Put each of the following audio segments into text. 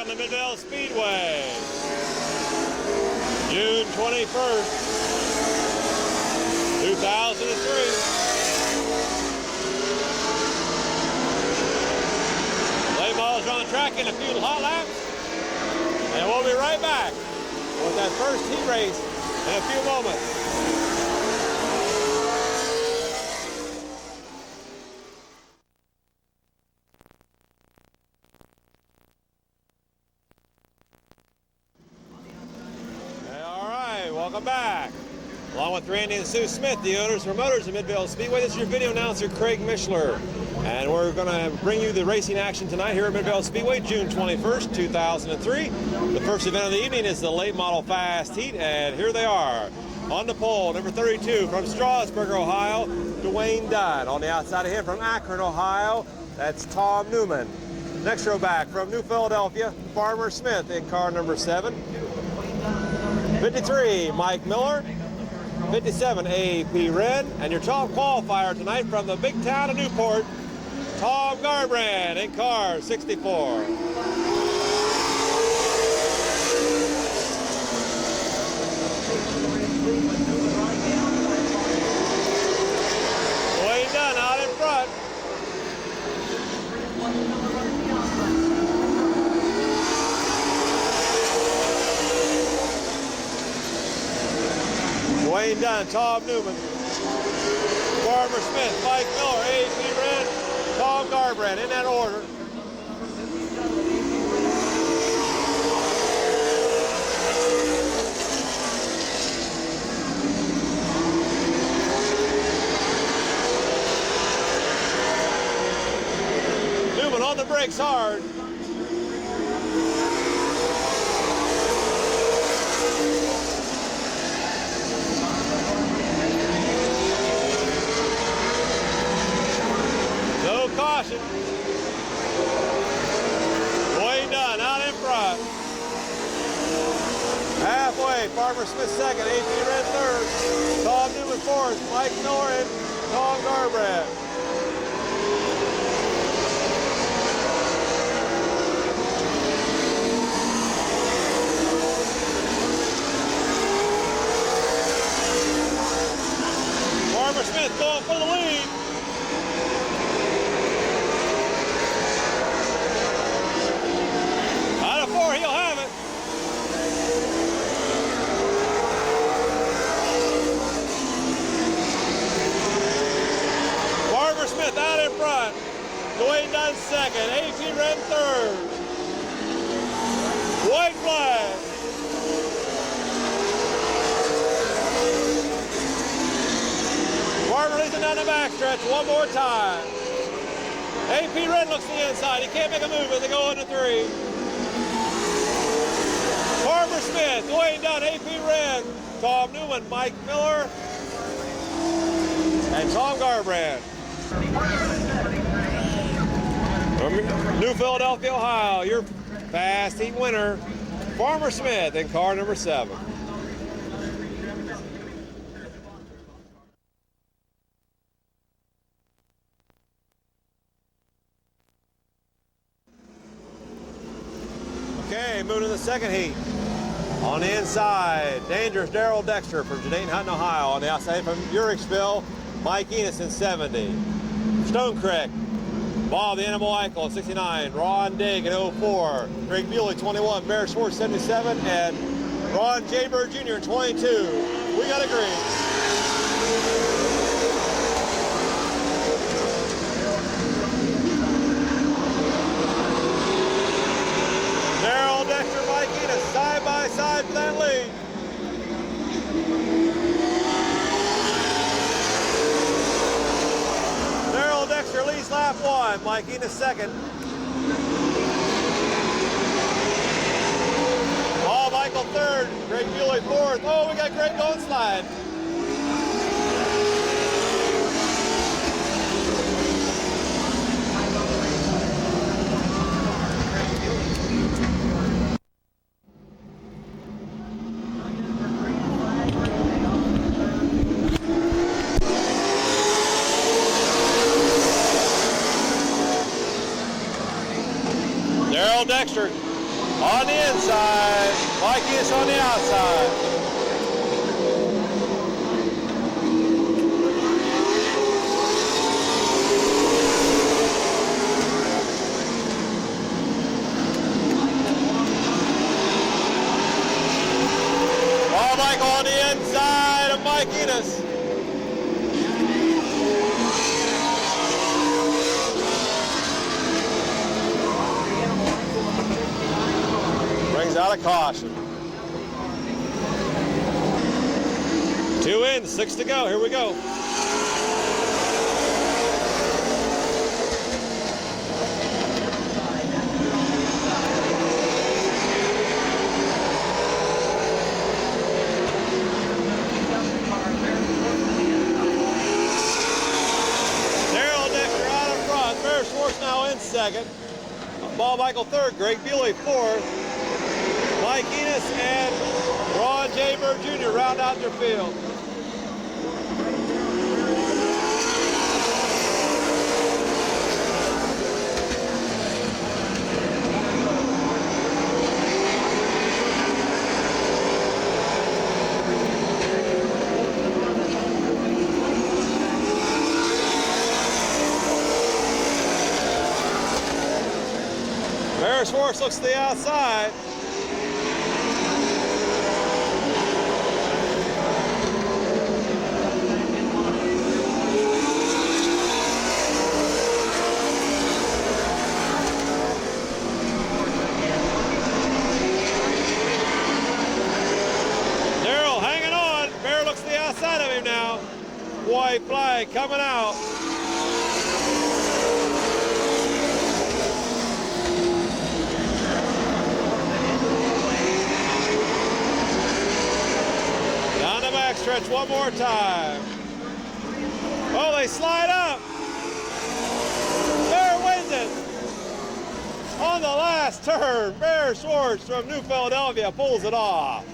on the Mid-Vale Speedway. June 21st, 2003. Late models are on the track in a few hot laps. And we'll be right back with that first heat race in a few moments. Welcome back. Along with Randy and Sue Smith, the owners and promoters of Mid-Vale Speedway, this is your video announcer, Craig Mishler. And we're going to bring you the racing action tonight here at Mid-Vale Speedway, June 21st, 2003. The first event of the evening is the late model fast heat, and here they are. On the pole, number 32 from Strasburg, Ohio, Dwayne Dunn. On the outside of him from Akron, Ohio, that's Tom Newman. Next row back from New Philadelphia, Farmer Smith in car number 7. 53, Mike Miller. 57, A.P. Red. And your top qualifier tonight from the big town of Newport, Tom Garbrand in car 64. Dwayne Dunn out in front. Dwayne Dunn, Tom Newman, Farmer Smith, Mike Miller, A.P. Red, Tom Garbrand, in that order. Newman on the brakes hard. Caution. Dwayne Dunn out in front. Halfway, Farmer Smith second, A.P. Red third, Tom Newman fourth, Mike Miller and Tom Garbrand. Farmer Smith going for the lead. He'll have it. Farmer Smith out in front. Dwayne Dunn second. A.P. Red third. White flag. Farmer leads it down the backstretch one more time. A.P. Red looks to the inside. He can't make a move as they go into 3. Farmer Smith, Dwayne Dunn, A.P. Red, Tom Newman, Mike Miller, and Tom Garbrand. From New Philadelphia, Ohio, your fast heat winner, Farmer Smith in car number 7. Okay, moving to the second heat. On the inside, Dangerous Daryl Dexter from Jadane Hutton, Ohio. On the outside from Urichville, Mike Enos in 70. Stone Creek, Bob the Animal Eichel in 69. Ron Digg in 04. Greg Bewley 21. Bear Schwartz 77. And Ron J. Bird Jr. in 22. We got a green. Daryl Dexter, Mike Enos, side by side for that lead. Daryl Dexter leads lap 1, Mike Enos second. Paul Michael third, Greg Bewley fourth. Oh, we got Greg going slide. Dexter On the inside, Mike Enos on the outside. Mike on the inside of Mike Enos. Brings out a caution. 2 in, 6 to go. Here we go. Now in second. Bob Michael third. Greg Bewley fourth. Mike Enos and Ron J. Bird Jr. round out their field. Bears horse looks to the outside. Darrell hanging on. Bear looks to the outside of him now. White flag coming out. Stretch one more time. Oh, they slide up. Bear wins it. On the last turn, Bear Schwartz from New Philadelphia pulls it off.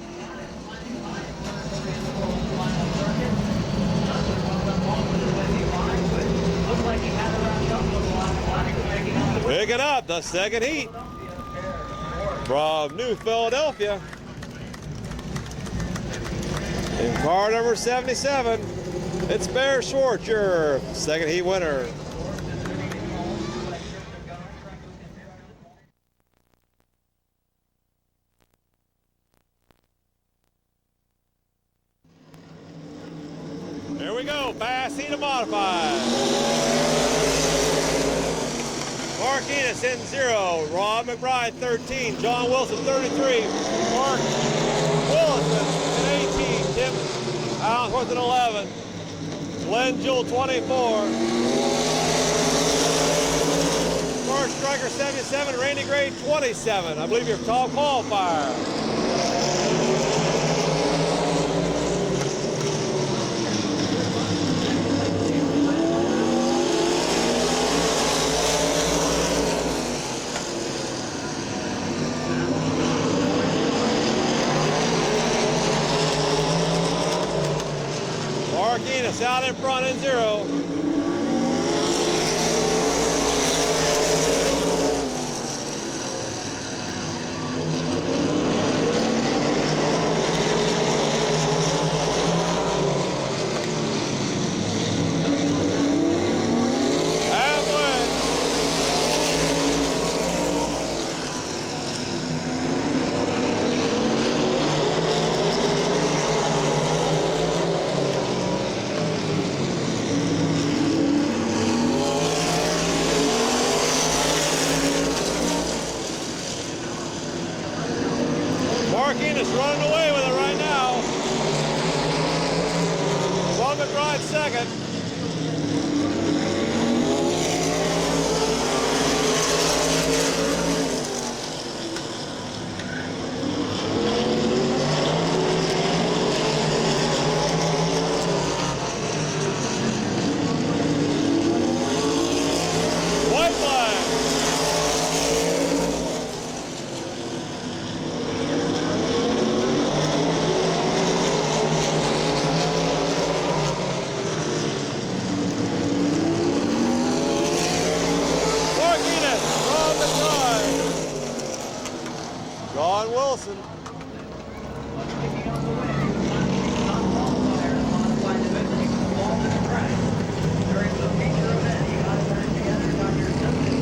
Picking up the second heat from New Philadelphia. In car number 77, it's Bear Schwartz, your second heat winner. There we go, fast heat of modified. Mark Enos in 0, Rob McBride 13, John Wilson 33, Mark Willison in 18. Tim Allenworth at 11. Glenn Jewell 24. Mark Stryker 77. Randy Gray 27. I believe your top qualifier. Mark Enos out in front in 0. Mark Enos running away with it right now. Bob McBride second. White flag. John Wilson.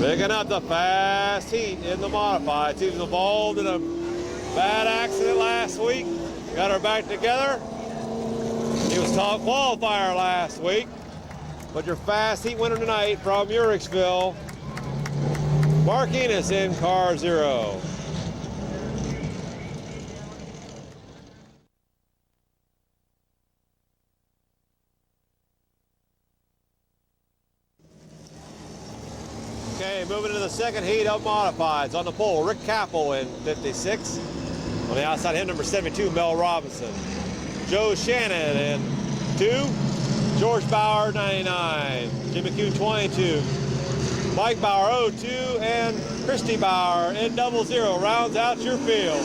Picking up the fast heat in the modified. She was involved in a bad accident last week. Got her back together. He was top qualifier last week. But your fast heat winner tonight from Uricksville, Marquinez in car 0. Okay, moving to the second heat of modifieds. On the pole, Rick Capel in 56. On the outside, him number 72, Mel Robinson. Joe Shannon in 2. George Bauer, 99. Jim McCune, 22. Mike Bauer, 02. And Christy Bauer in 00. Rounds out your field.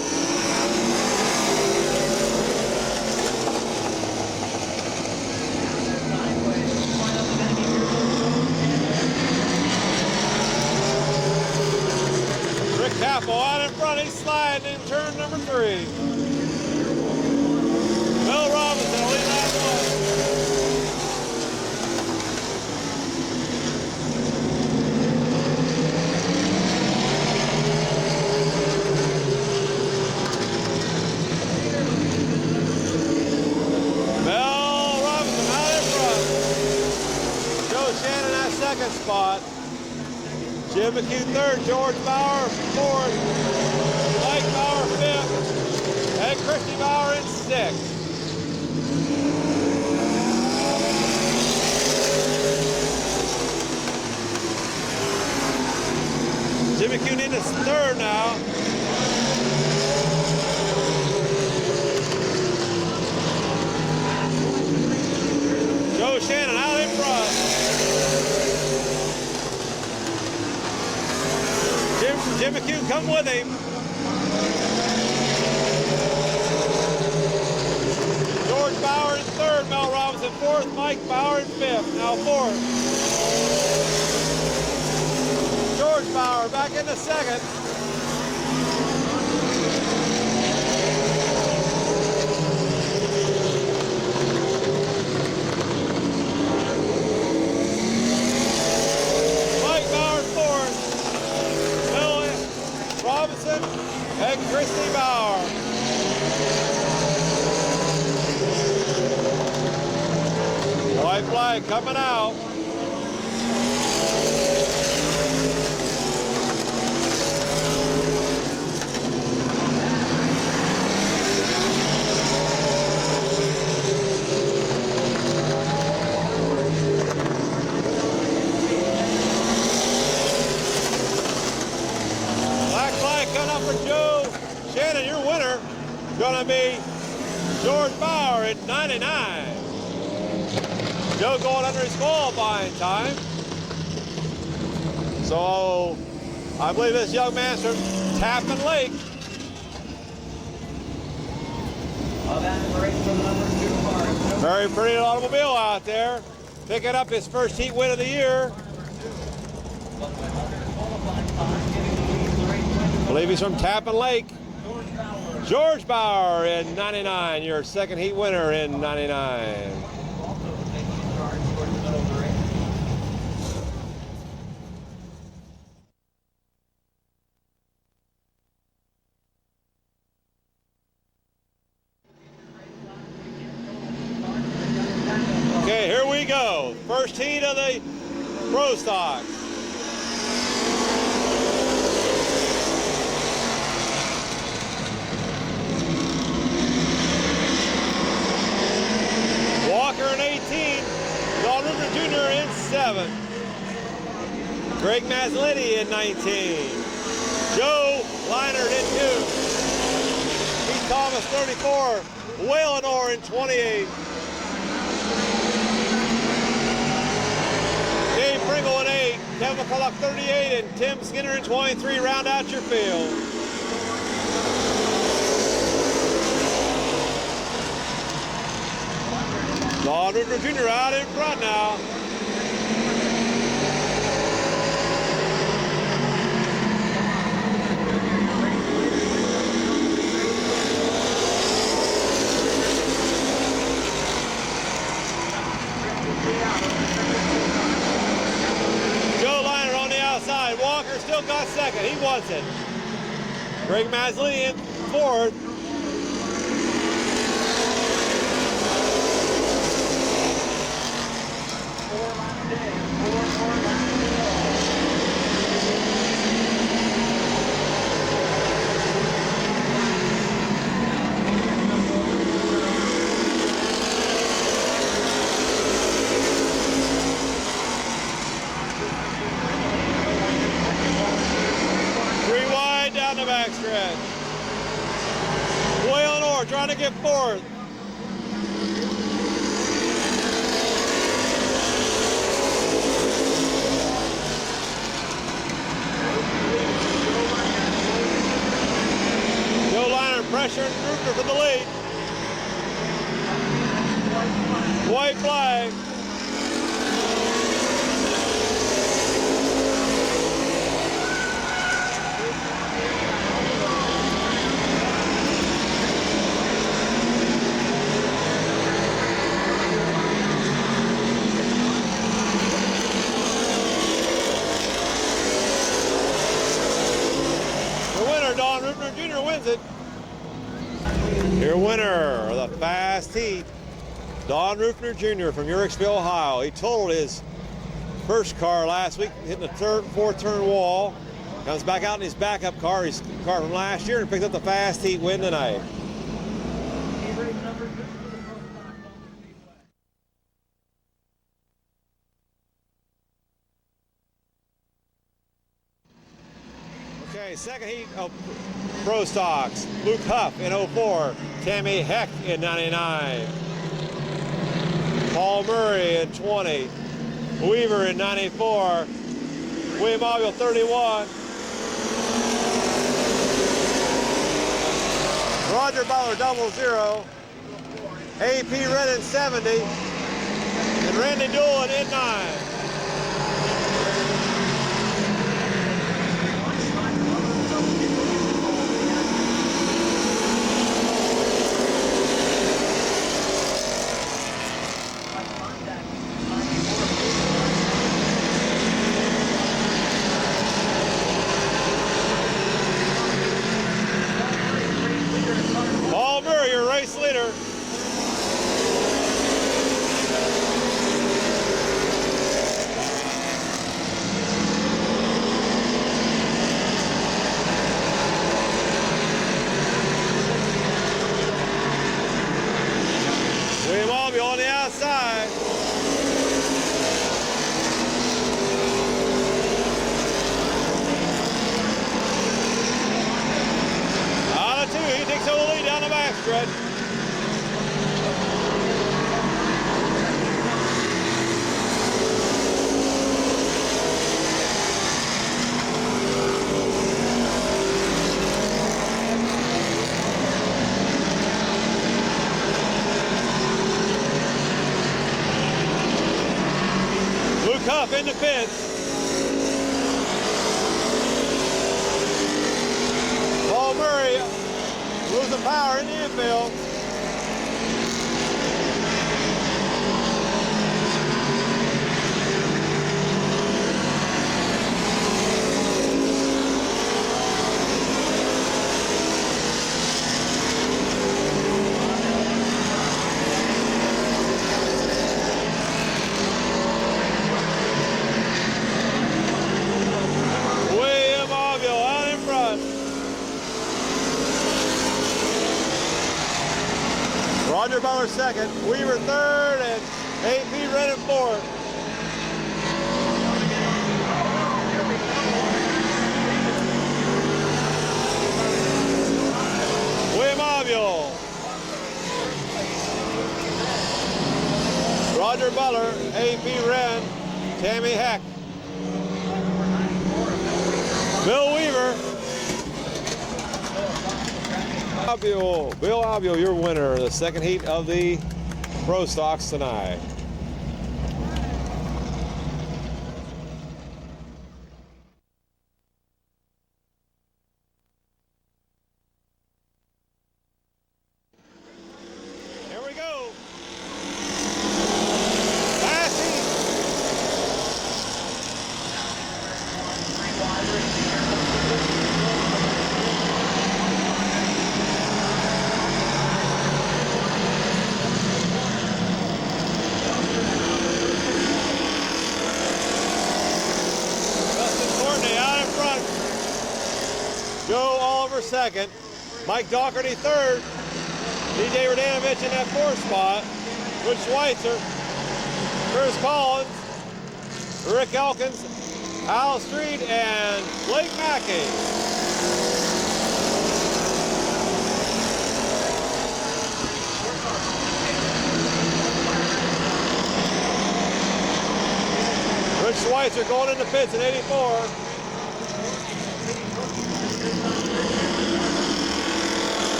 Capel out in front, he's sliding in turn number 3. Mel Robinson will lead that one. Mel Robinson out in front. Joe Shannon that second spot. Jim McHugh 3rd, George Bauer 4th, Mike Bauer 5th, and Christy Bauer in 6th. Jim McHugh in his 3rd now. Joe Shannon out in front. Jim McHugh, come with him. George Bauer in 3rd, Mel Robinson 4th, Mike Bauer in 5th, now 4th. George Bauer back into 2nd. Mike Bauer 4th. Robinson and Christy Bauer. White flag coming out. Coming up for Joe Shannon, your winner, gonna be George Bauer at 99. Joe going under his qualifying time. So I believe this young man's from Tappan Lake. Very pretty automobile out there. Picking up his first heat win of the year. I believe he's from Tappan Lake. George Bauer in 99, your second heat winner in 99. Okay, here we go. First heat of the Pro Stocks. Walker in 18, Don River Jr. in 7. Greg Mazzolini in 19. Joe Leinert in 2. Keith Thomas 34, Whalenor in 28. Dave Pringle in 8, Kevin McCulloch 38, and Tim Skinner in 23. Round out your field. Don Ritter Jr. out in front now. second. He wants it. Greg Masley in fourth. Down the backstretch. Boy Eleanor trying to get fourth. Joe Liner pressuring Rupert for the lead. White flag. Don Rupner Jr. wins it. Your winner of the fast heat, Don Rupner Jr. from Uricksville, Ohio. He totaled his first car last week, hitting the third and fourth turn wall. Comes back out in his backup car, his car from last year, and picks up the fast heat win tonight. Okay, second heat of Pro Stocks. Luke Huff in 04. Tammy Heck in 99. Paul Murray in 20. Weaver in 94. William Augill 31. Roger Butler 00. AP Red in 70. And Randy Doolin in 9. Race leader. William Albee on the outside. Out of two, he takes over the lead down the backstretch. Cup in the fence. Paul Murray losing power in the infield. Roger Butler second, Weaver third, and AP Red in fourth. William Augill. Roger Butler, AP Red, Tammy Heck. Bill Weaver. Bill Augill, your winner of the second heat of the Pro Stocks tonight. Here we go. Last heat. Joe Oliver second. Mike Doherty third. DJ Radanovich in that fourth spot. Rich Schweitzer. Chris Collins. Rick Elkins. Al Street and Blake Mackey. Rich Schweitzer going into pits in 84.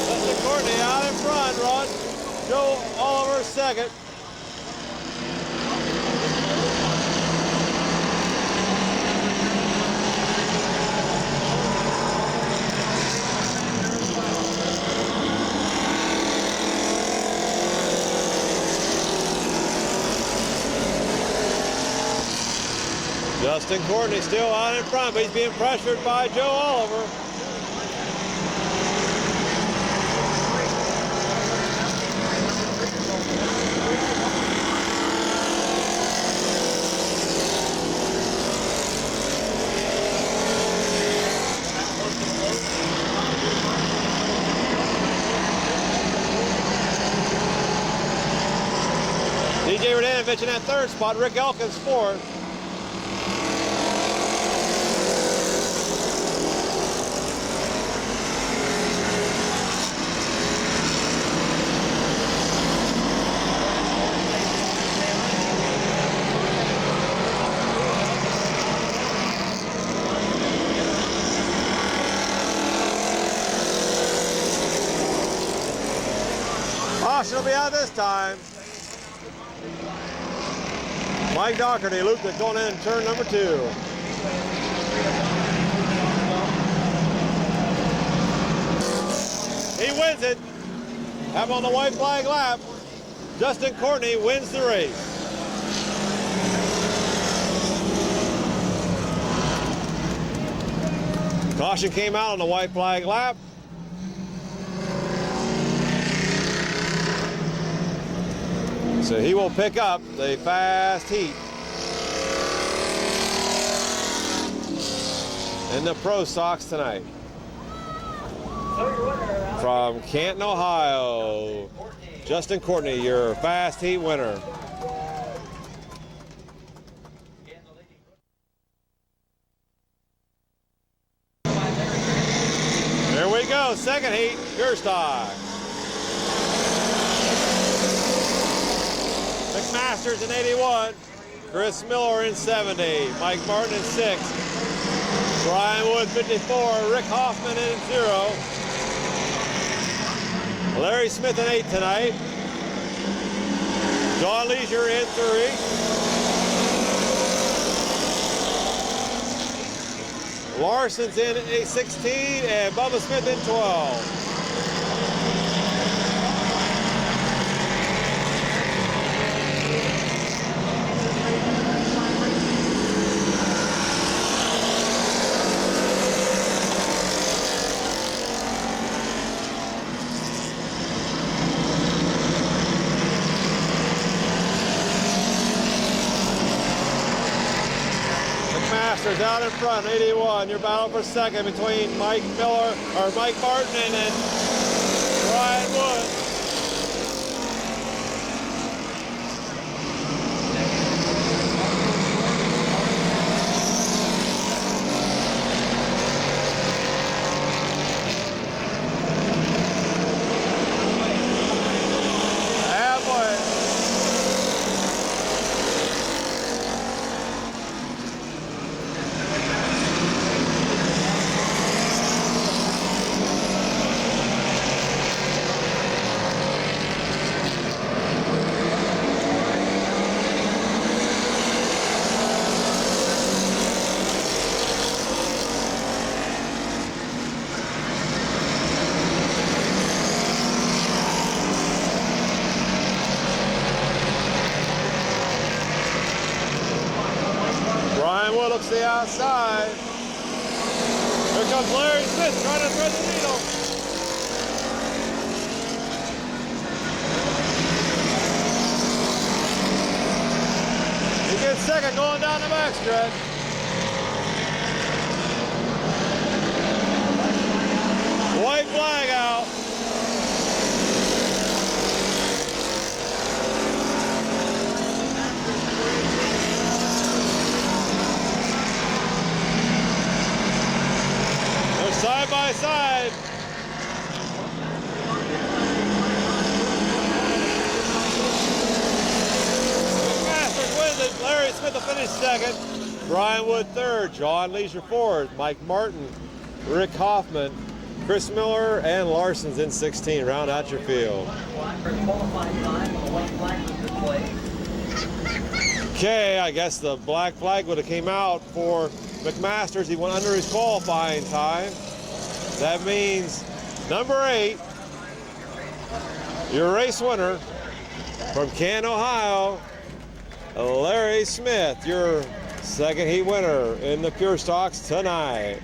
Justin Courtney out in front, Ron. Joe Oliver second. Justin Courtney still out in front, but he's being pressured by Joe Oliver. DJ Radanovich in that third spot, Rick Elkins fourth. Caution will be out this time. Mike Doherty looped it going in turn number 2. He wins it. Have on the white flag lap. Justin Courtney wins the race. Caution came out on the white flag lap. So he will pick up the fast heat in the Pro Stocks tonight. From Canton, Ohio, Justin Courtney, your fast heat winner. There we go, second heat, your stock. Masters in 81, Chris Miller in 70, Mike Martin in 6, Brian Wood 54, Rick Hoffman in 0, Larry Smith in 8 tonight, John Leisure in 3, Larson's in a 16, and Bubba Smith in 12. Masters out in front, 81. Your battle for second between Mike Martin and then Brian Wood. Looks the outside. Here comes Larry Smith trying to thread the needle. He gets second going down the backstretch. by side. Masters wins it. Larry Smith will finish second. Brian Wood third. John Leisure fourth. Mike Martin, Rick Hoffman, Chris Miller, and Larson's in 16. Round out your field. Okay, I guess the black flag would have came out for McMasters. He went under his qualifying time. That means number 8, your race winner from Canton, Ohio, Larry Smith, your second heat winner in the Pure Stocks tonight.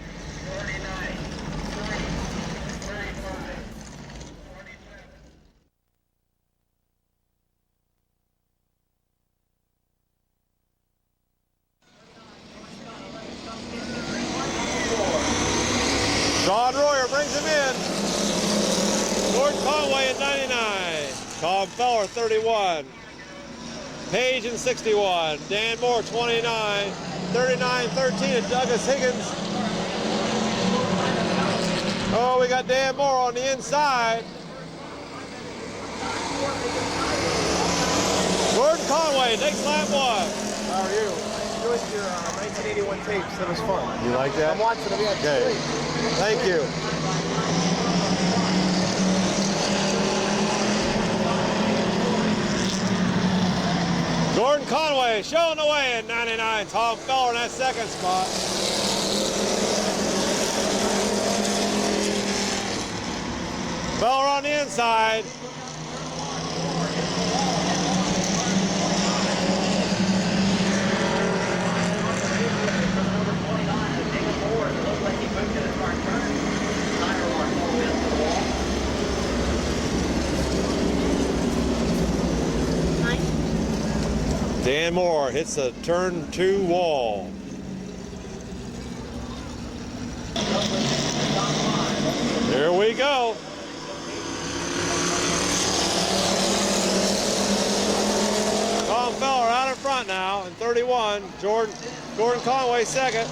John Royer brings him in. Gordon Conway in 99. Tom Feller 31. Page in 61. Dan Moore 29. 39-13 at Douglas Higgins. Oh, we got Dan Moore on the inside. Gordon Conway takes lap 1. How are you? Enjoyed your 1981 tapes. That was fun. You like that? I'm watching them. Yeah, okay. Great. Thank you. Gordon Conway showing the way in 99. Tom Feller in that second spot. Feller on the inside. Dan Moore hits a turn 2 wall. There we go. Tom Feller out in front now in 31. Gordon Conway second.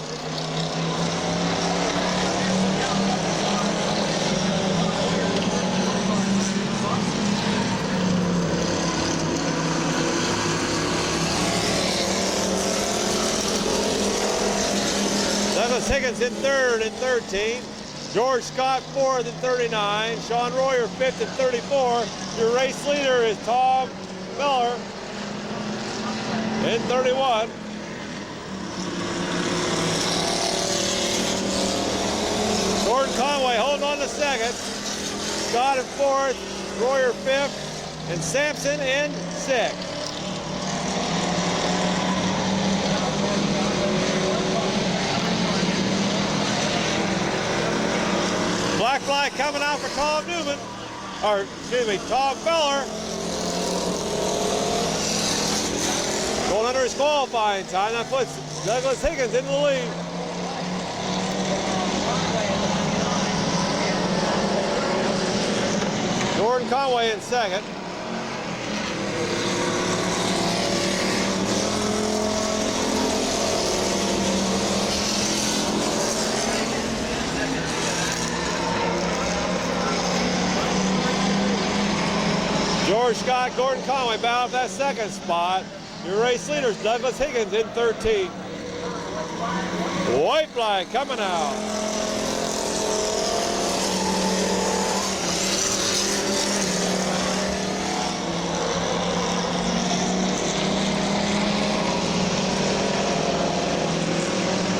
Douglas Higgins in third and 13. George Scott fourth and 39. Sean Royer fifth and 34. Your race leader is Tom Feller in 31. Gordon Conway holding on to second. Scott in fourth. Royer fifth. And Sampson in sixth. Black flag coming out for Tom Newman, or excuse me, Tom Feller. Going under his qualifying time. That puts Douglas Higgins into the lead. Gordon Conway in second. George Scott, Gordon Conway battle for that second spot. Your race leaders, Douglas Higgins in 13. White flag coming out.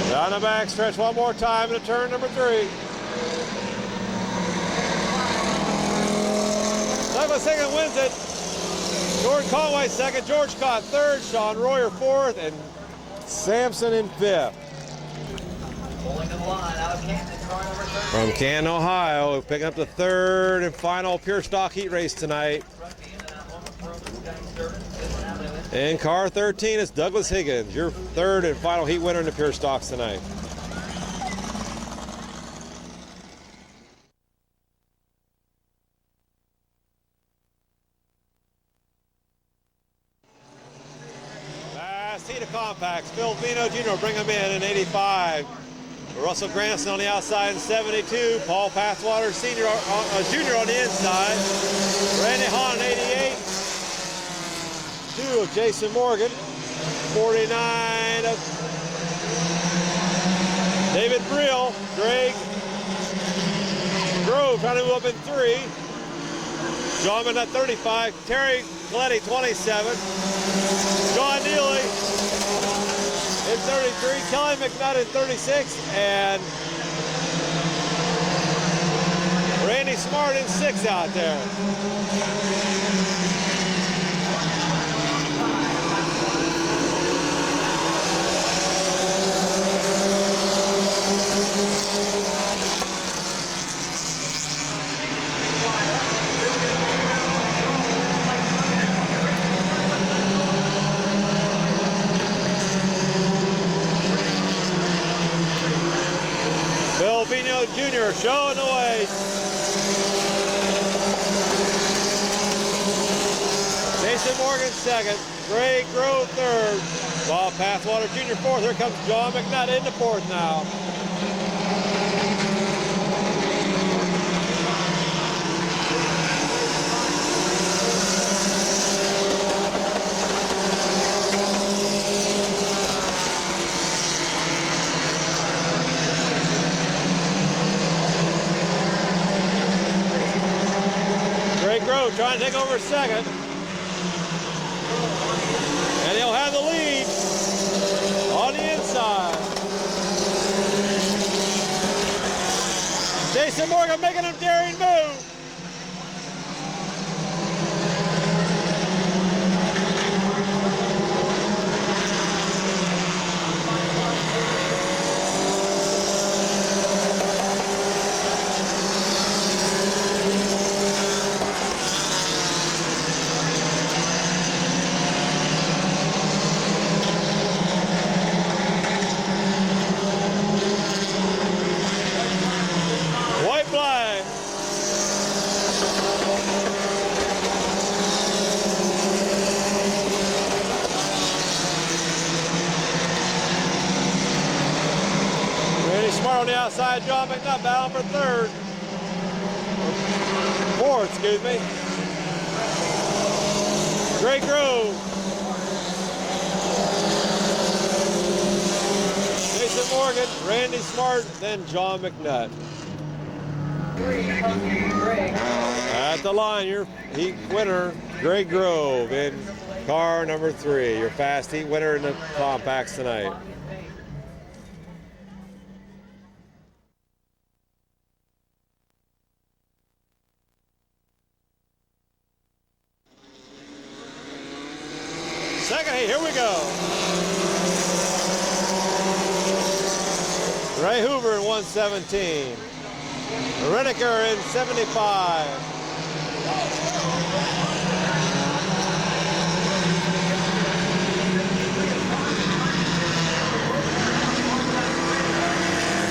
Down the back stretch one more time into turn number 3. Douglas Higgins wins it. Gordon Conway second, George Scott third, Sean Royer fourth, and Sampson in fifth. From Canton, Ohio, picking up the third and final pure stock heat race tonight. In car 13 is Douglas Higgins, your third and final heat winner in the pure stocks tonight. Last heat of compacts, Phil Vino Jr. will bring him in 85. Russell Granson on the outside in 72. Paul Pathwater Jr. on the inside. Randy Hahn in 88. 2 of Jason Morgan. 49 of David Brill. Greg Grove trying to move up in 3. John McNutt 35. Terry Coletti 27. John Neely in 33, Kelly McNutt in 36, and Randy Smart in 6 out there. Jr. showing the way. Jason Morgan 2nd. Greg Grove 3rd. Bob Pathwater Jr. 4th. Here comes John McNutt into 4th now. Trying to take over 2nd. And he'll have the lead on the inside. Jason Morgan making a daring move. On the outside, John McNutt battling for 3rd. 4th, excuse me. Greg Grove. Jason Morgan, Randy Smart, then John McNutt. At the line, your heat winner, Greg Grove in car number 3. Your fast heat winner in the compacts tonight. Second heat, here we go. Ray Hoover in 117. Reneker in 75.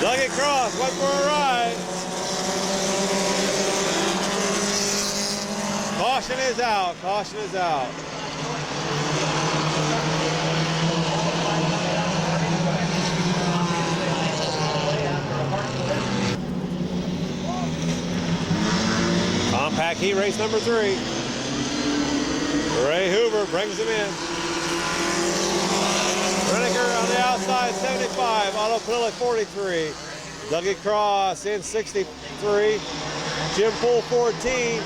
Dougie Cross went for a ride. Caution is out, caution is out. Compact heat race number 3. Ray Hoover brings him in. Reneker on the outside, 75. Otto Padilla, 43. Dougie Cross in 63. Jim Poole, 14.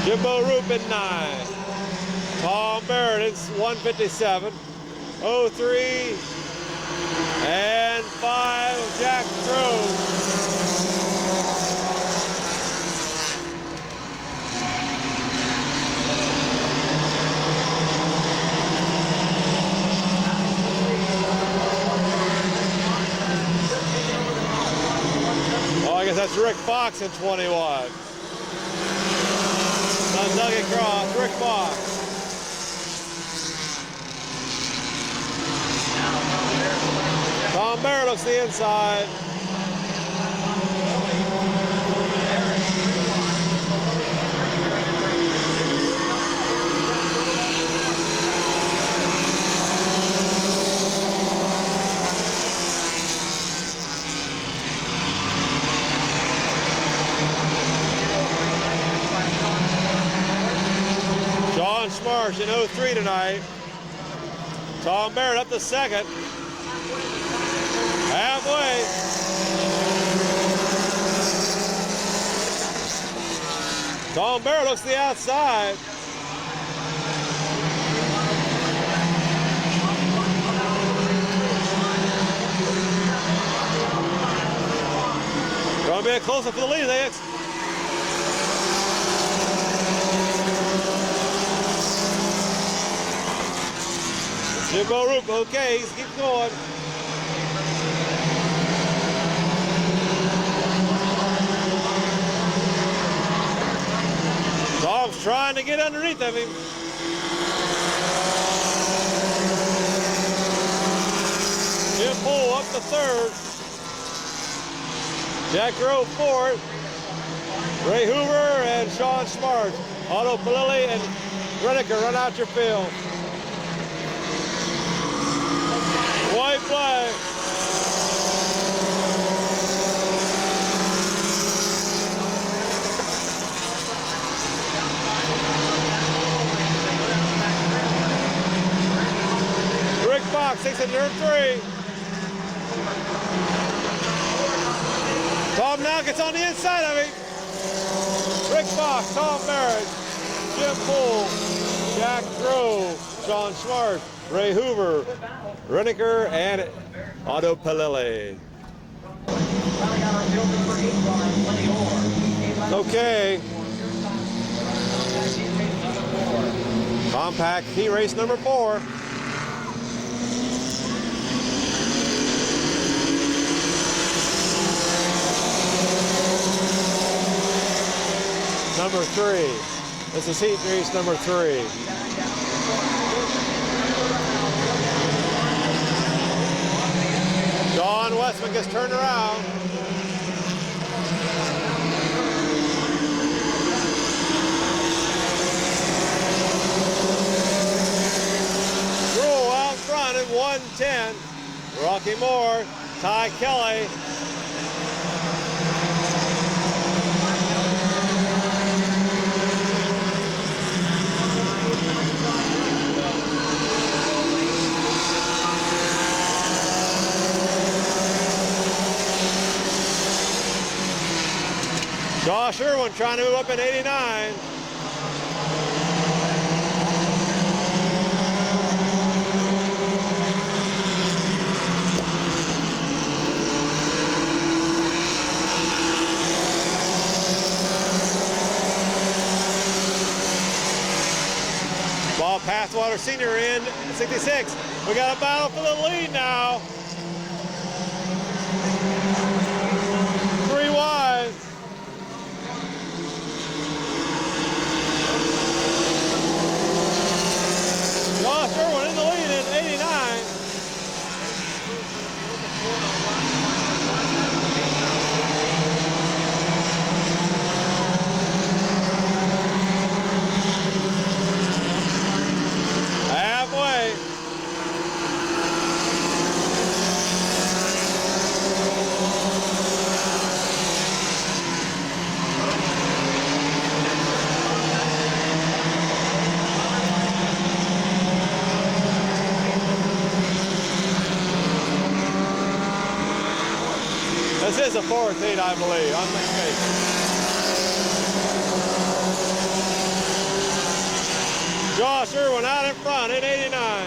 Jimbo Rubin, 9. Tom Barrett, it's 157. 03. And 5, Jack Trove. I guess that's Rick Fox in 21. Not Dougie Cross, Rick Fox. Tom Barrett looks the inside. Marsh in 03 tonight. Tom Barrett up to second. Halfway. Tom Barrett looks to the outside. Going to be a close-up for the lead, Alex. Jimbo Roop, okay, he's keep going. Tom's trying to get underneath of him. Jim Poole up to third. Jack Grove fourth. Ray Hoover and Sean Smart. Otto Palilli and Reniker run out your field. White flag. Rick Fox takes it to turn 3. Tom now gets on the inside of him. Rick Fox, Tom Barrett, Jim Poole, Jack Grove, Sean Smart, Ray Hoover, Reniker, and Otto Palilli. Okay. Compact heat race number 4. Number 3. This is heat race number 3. John Westman gets turned around. Rule out front at 110. Rocky Moore, Ty Kelly. Josh Irwin trying to move up in 89. Bob Pathwater Sr. in 66. We got a battle for the lead now. 3 wide. Josh Irwin in the lead in 89. Halfway. This is a 4th heat, I believe. I'm mistaken. Josh Irwin out in front in 89.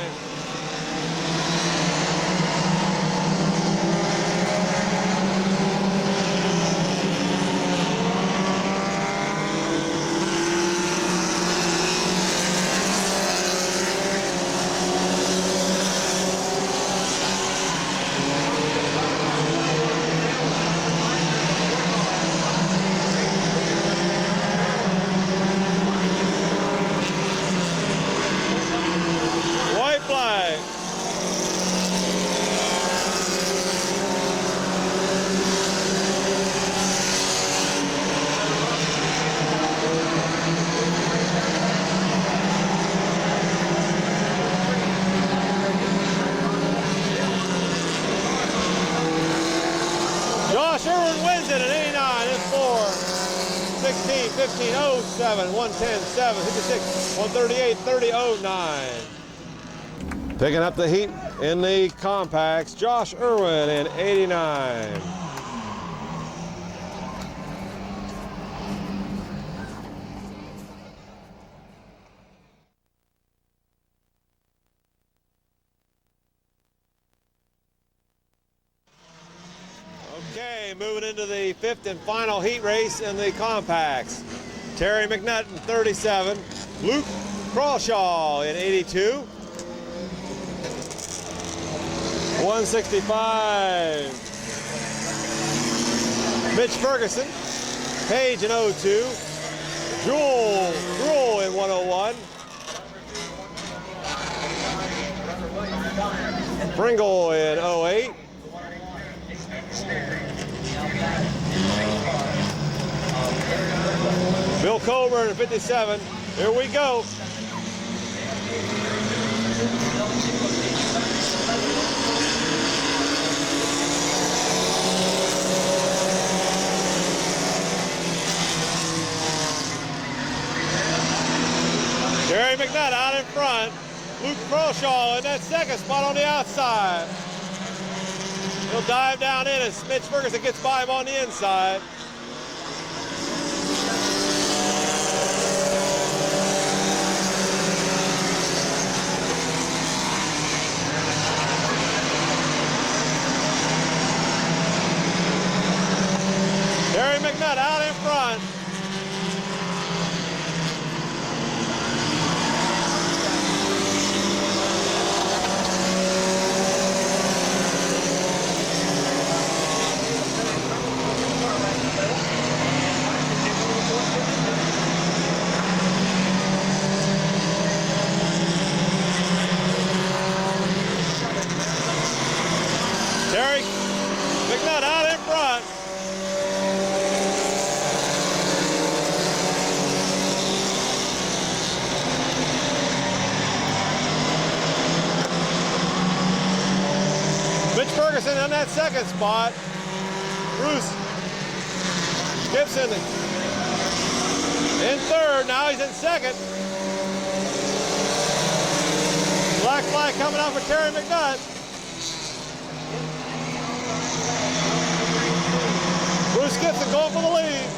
White flag. Josh Irwin wins it at 89 in 4. 116, 15, 07, 110, 7, 56, 138, 30, 09. Picking up the heat in the compacts, Josh Irwin in 89. Okay, moving into the fifth and final heat race in the compacts. Terry McNutt in 37, Luke Crawshaw in 82, 165, Mitch Ferguson, Page in 02, Jewel in 101, Pringle in 08, Bill Colburn in 57. Here we go. Terry McNutt out in front. Luke Crawshaw in that second spot on the outside. He'll dive down in as Mitch Ferguson gets by him on the inside. Terry McNutt out in front. Terry McNutt out in front. Mitch Ferguson in that second spot. Bruce Gibson in third. Now he's in second. Black flag coming out for Terry McNutt. Bruce Gibson going for the lead.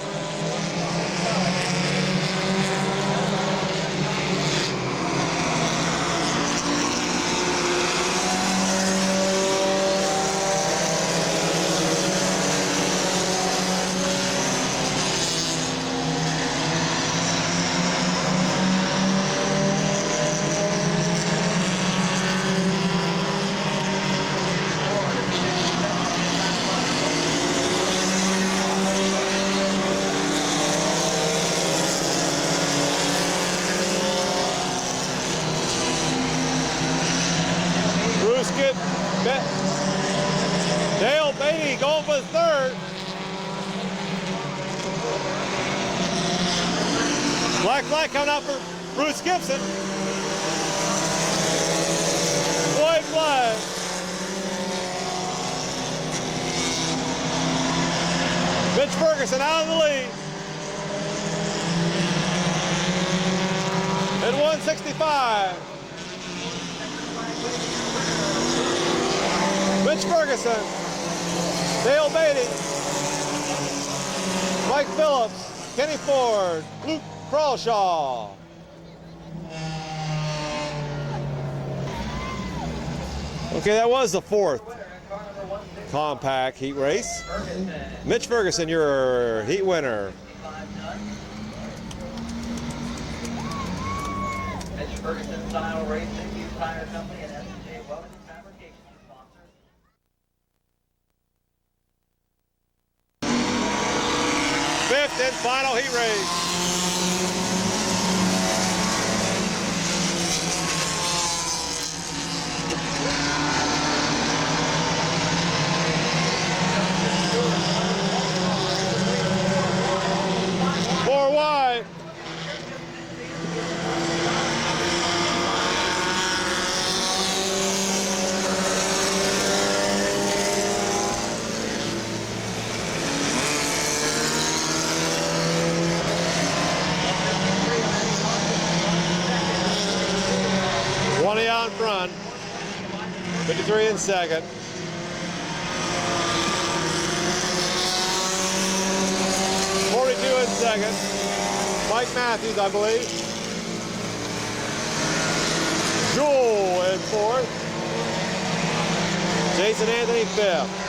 Dale Beatty going for the third. Black flag coming out for Bruce Gibson. White flag. Mitch Ferguson out of the lead. At 165. Mitch Ferguson, Dale Beatty, Mike Phillips, Kenny Ford, Luke Crawshaw. Okay, that was the fourth compact heat race. Mitch Ferguson, your heat winner. Mitch Ferguson Style Racing, Hughes Tire Company, and S&J Welding Fabrication sponsors. Fifth and final heat race. Four wide. 53 in second. In second. Mike Matthews, I believe. Jewel in fourth. Jason Anthony fifth.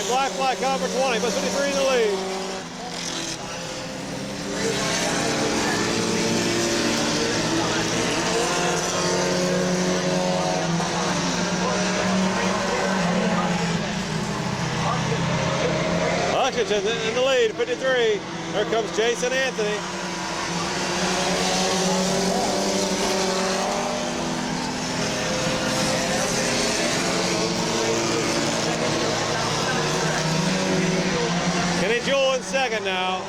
Black flag cover 20, but 53 in the lead. Hutchinson in the lead, 53. There comes Jason Anthony. Jewel in second now.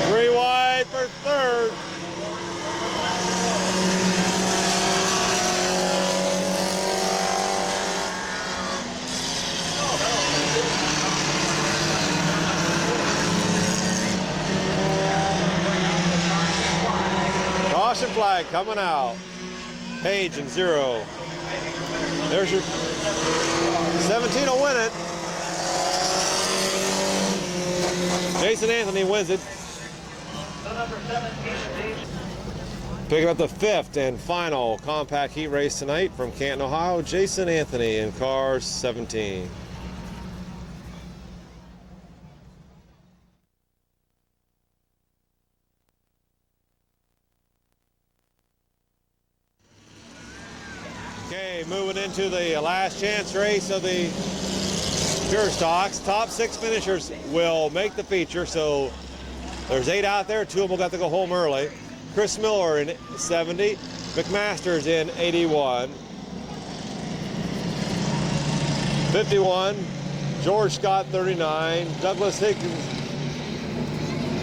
Three wide for third. Caution flag coming out. Page and 0. There's your 17 will win it. Jason Anthony wins it. Picking up the 5th and final compact heat race tonight from Canton, Ohio, Jason Anthony in car 17. Okay, moving into the last chance race of the Pure Stocks. Top 6 finishers will make the feature, so there's 8 out there. 2 of them will got to go home early. Chris Miller in 70, McMaster's in 81. 51, George Scott 39, Douglas Higgins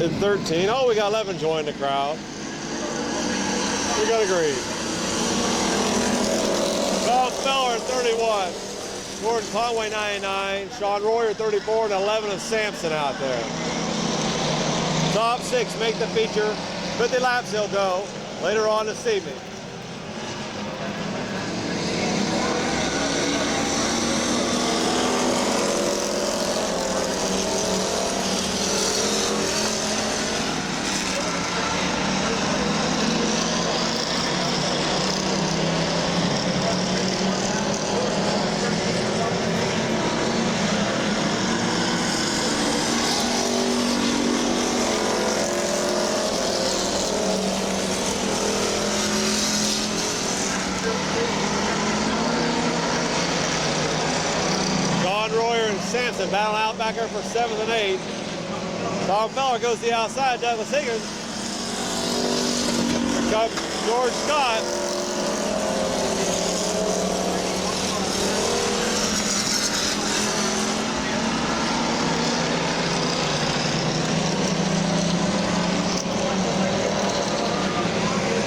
in 13. Oh, we got 11 joining the crowd. We got agreed. Tom Feller 31, Gordon Conway 99, Sean Royer 34, and 11 of Sampson out there. Top 6 make the feature. 50 laps he'll go later on this evening. Sampson battling out back there for 7th and 8th. Tom Feller goes to the outside, Douglas Higgins. Here comes George Scott.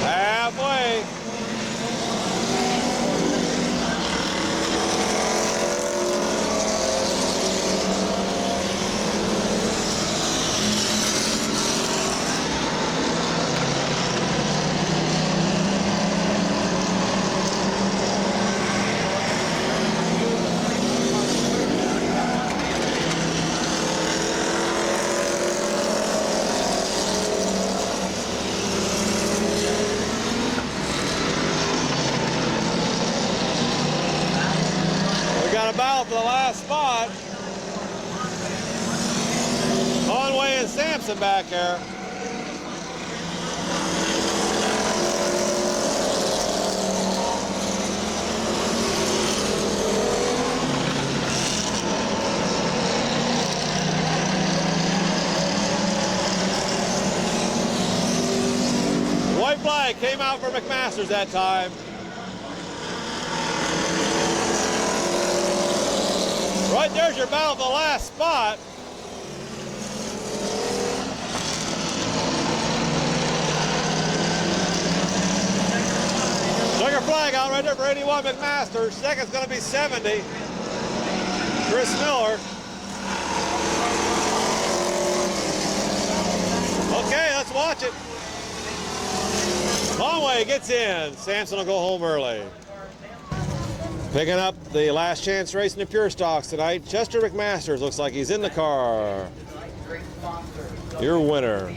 Halfway. For the last spot. Conway in Sampson back there. White flag came out for McMaster's that time. Right there's your battle for the last spot. Checker flag out right there for 81 McMaster. Second's going to be 70. Chris Miller. Okay, let's watch it. Conway gets in. Sampson will go home early. Picking up the last chance race in the pure stocks tonight, Chester McMasters looks like he's in the car. Your winner.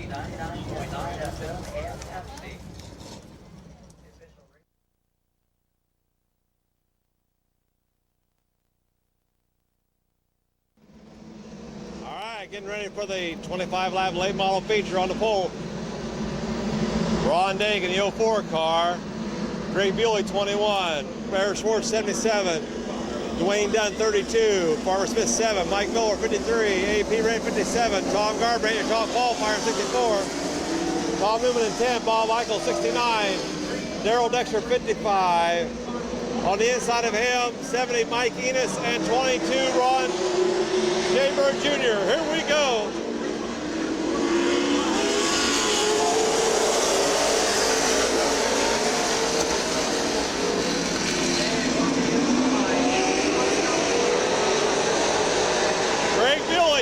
All right, getting ready for the 25 lap late model feature on the pole. Ron Dake in the 04 car. Greg Bewley 21. Barry Schwartz 77. Dwayne Dunn 32. Farmer Smith 7. Mike Miller 53. AP Red 57. Tom Garbrandt, your top qualifier 64. Tom Newman in 10. Bob Eichel 69. Daryl Dexter 55. On the inside of him 70 Mike Enos and 22 Ron J. Bird Jr. Here we go.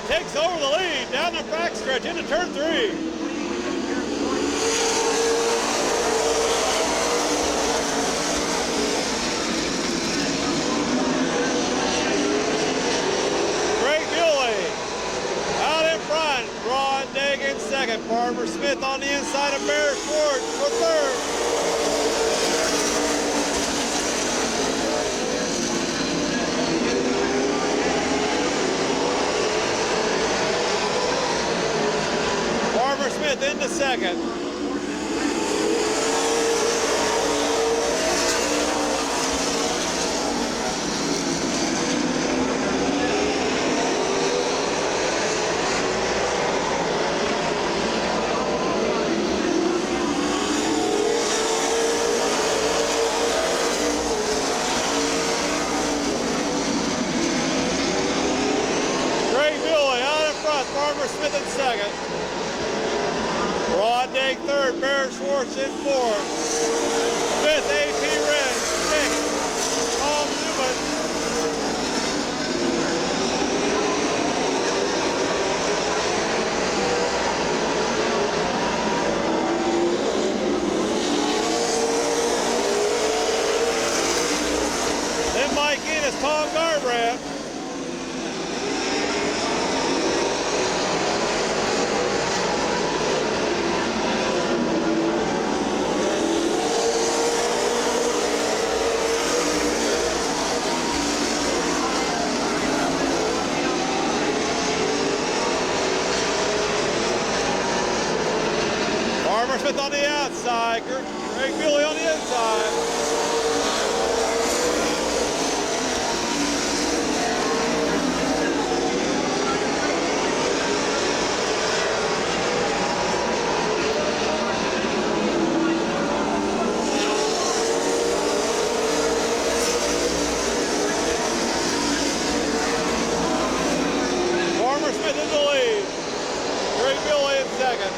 Takes over the lead down the backstretch into turn 3. Greg Bewley out in front. Ron Dake in second. Farmer Smith on the inside of Barry Schwartz for third. Smith into second. Greg Bewley out in front. Farmer Smith in second. Ron Dake third, Barry Schwartz in fourth. Fifth, AP Red, sixth, Tom Newman. Then Mike Enos, Tom Garbrandt. Smith on the outside, Greg Bewley on the inside. Farmer Smith in the lead. Greg Bewley in second.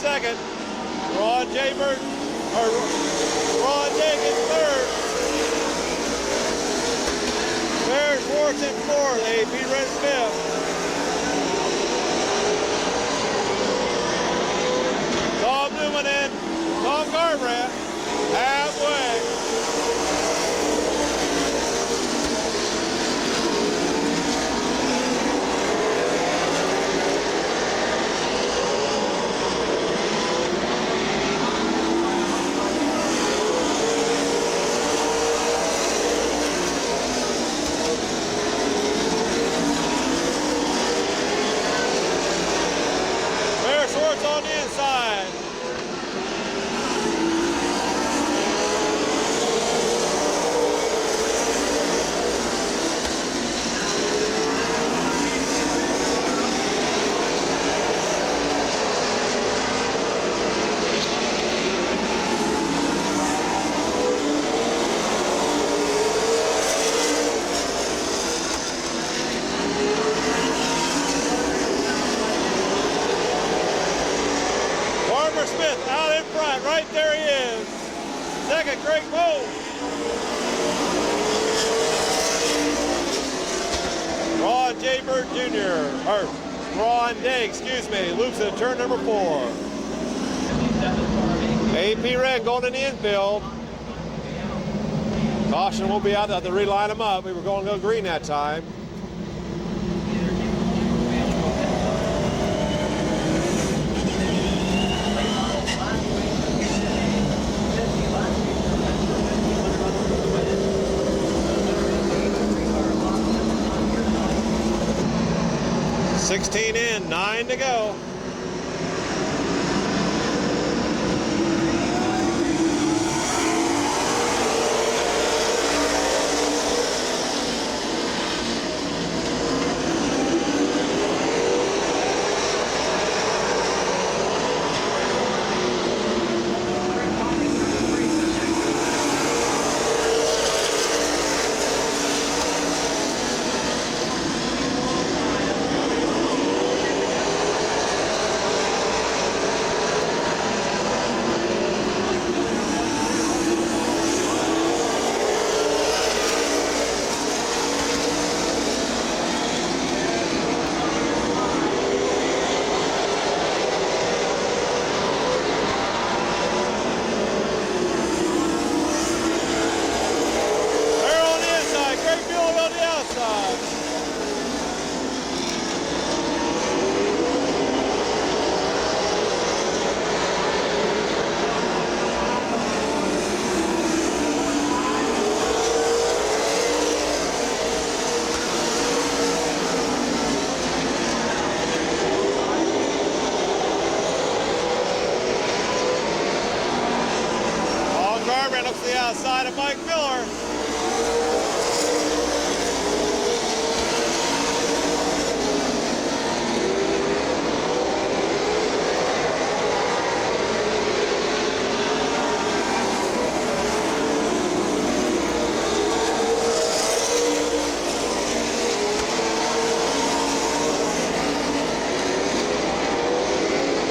Second, Ron Dake in third, Barry Schwartz in fourth, AP Red fifth. Garbrandt, halfway. On the inside. Smith out in front, right there he is. Second, Greg Moe. Ron J. Bird Jr., or Ron Day, excuse me, loops at turn number 4. AP Red going in the infield. Caution will be out there to reline them up. We were going to go green that time. $16 in, 9 to go. Looks to the outside of Mike Miller.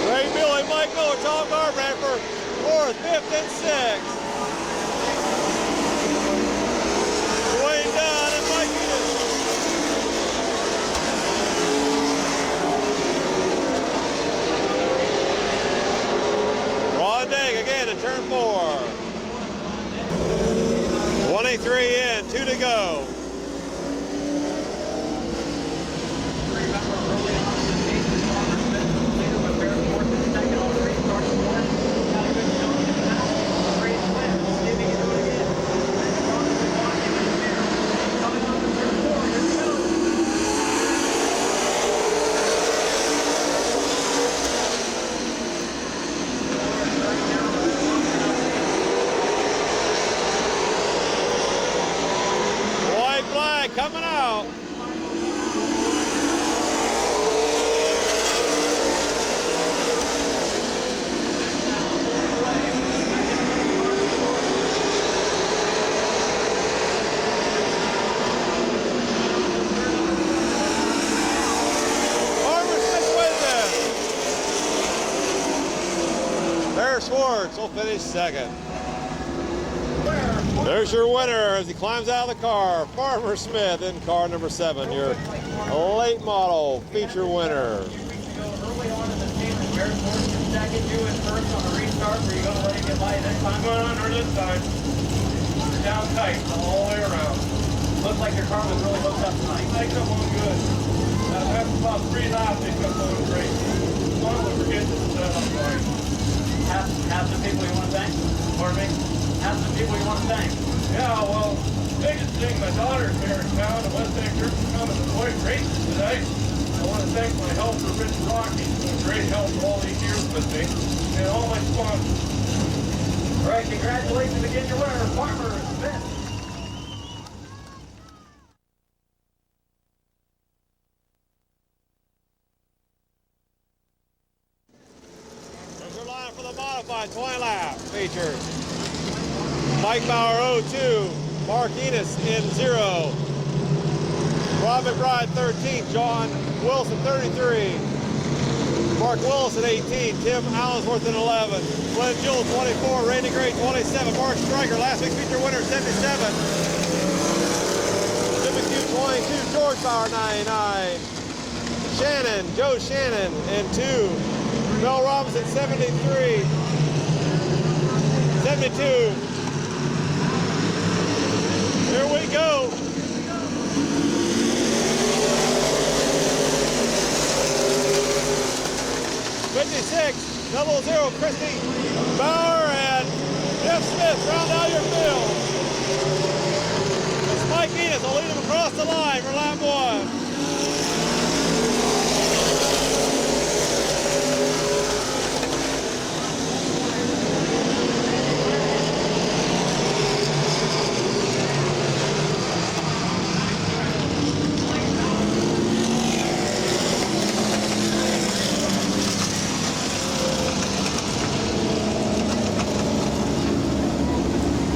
Ray Billy, Mike Miller, Tom Garbrandt for 4th, 5th, and 6th. Again in turn 4. 23 in, 2 to go. Coming out. Schwartz will finish 2nd. There's your winner as he climbs out of the car, Farmer Smith in car number 7, your late model feature winner. Early on in the season, Barrett Morrison second, you in first on the restart. Were you going to let him get Going under this time. Down tight all the way around. Looks like your car was really hooked up tonight. They come on good. After about 3 laps, they come on great. As long as we forget to set up right. Have some people you want to thank? Pardon me? Have some people you want to thank? Yeah, well, biggest thing, my daughter's here in town, the West End Church is coming to Boyd races today. I want to thank my helper, Rich Rocky. He's been a great help for all these years with me. And all my sponsors. All right, congratulations again, your winner, Farmer Smith. There's your line for the modified 20 lap feature. Mike Bauer 02, Mark Enos in 0. Rob McBride 13, John Wilson 33. Mark Willis at 18, Tim Allensworth at 11. Glenn Jewell 24, Randy Gray 27. Mark Stryker, last week's feature winner 77. Jimmy Q 22, George Bauer 99. Shannon, Joe Shannon in 2. Mel Robinson 73. 72. Here we go. .00, Christy Bauer and Jeff Smith round out your field. It's Mike Enos will lead them across the line for lap 1.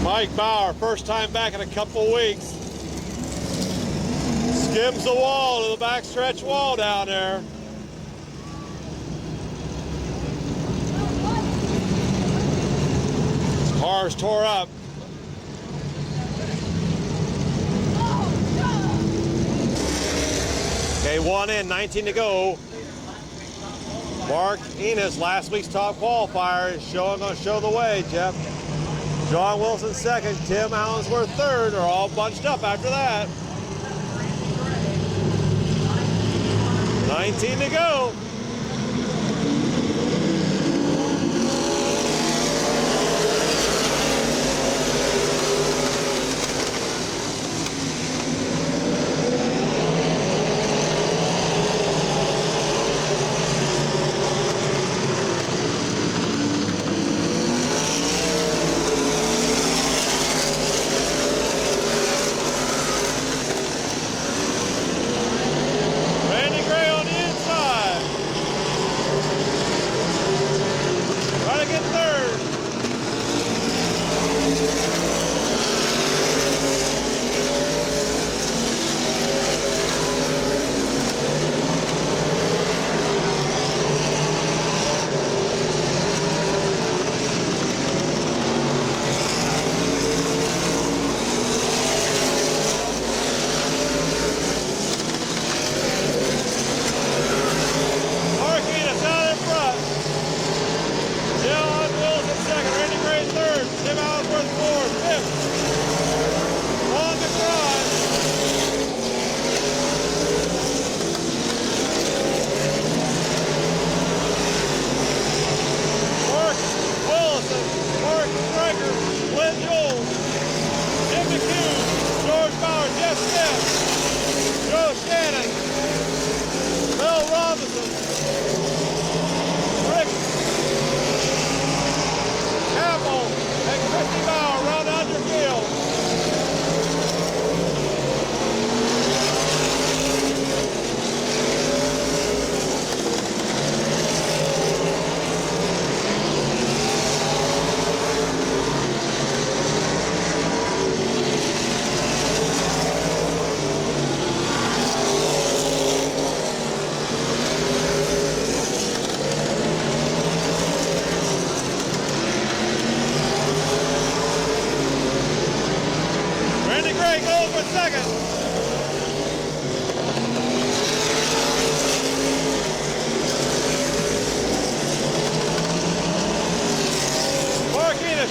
Mike Bauer, first time back in a couple weeks. Skims the wall to the backstretch wall down there. His car's tore up. Okay, 1 in, 19 to go. Mark Enos, last week's top qualifier, is going to show the way, Jeff. John Wilson second, Tim Allensworth third, are all bunched up after that. 19 to go.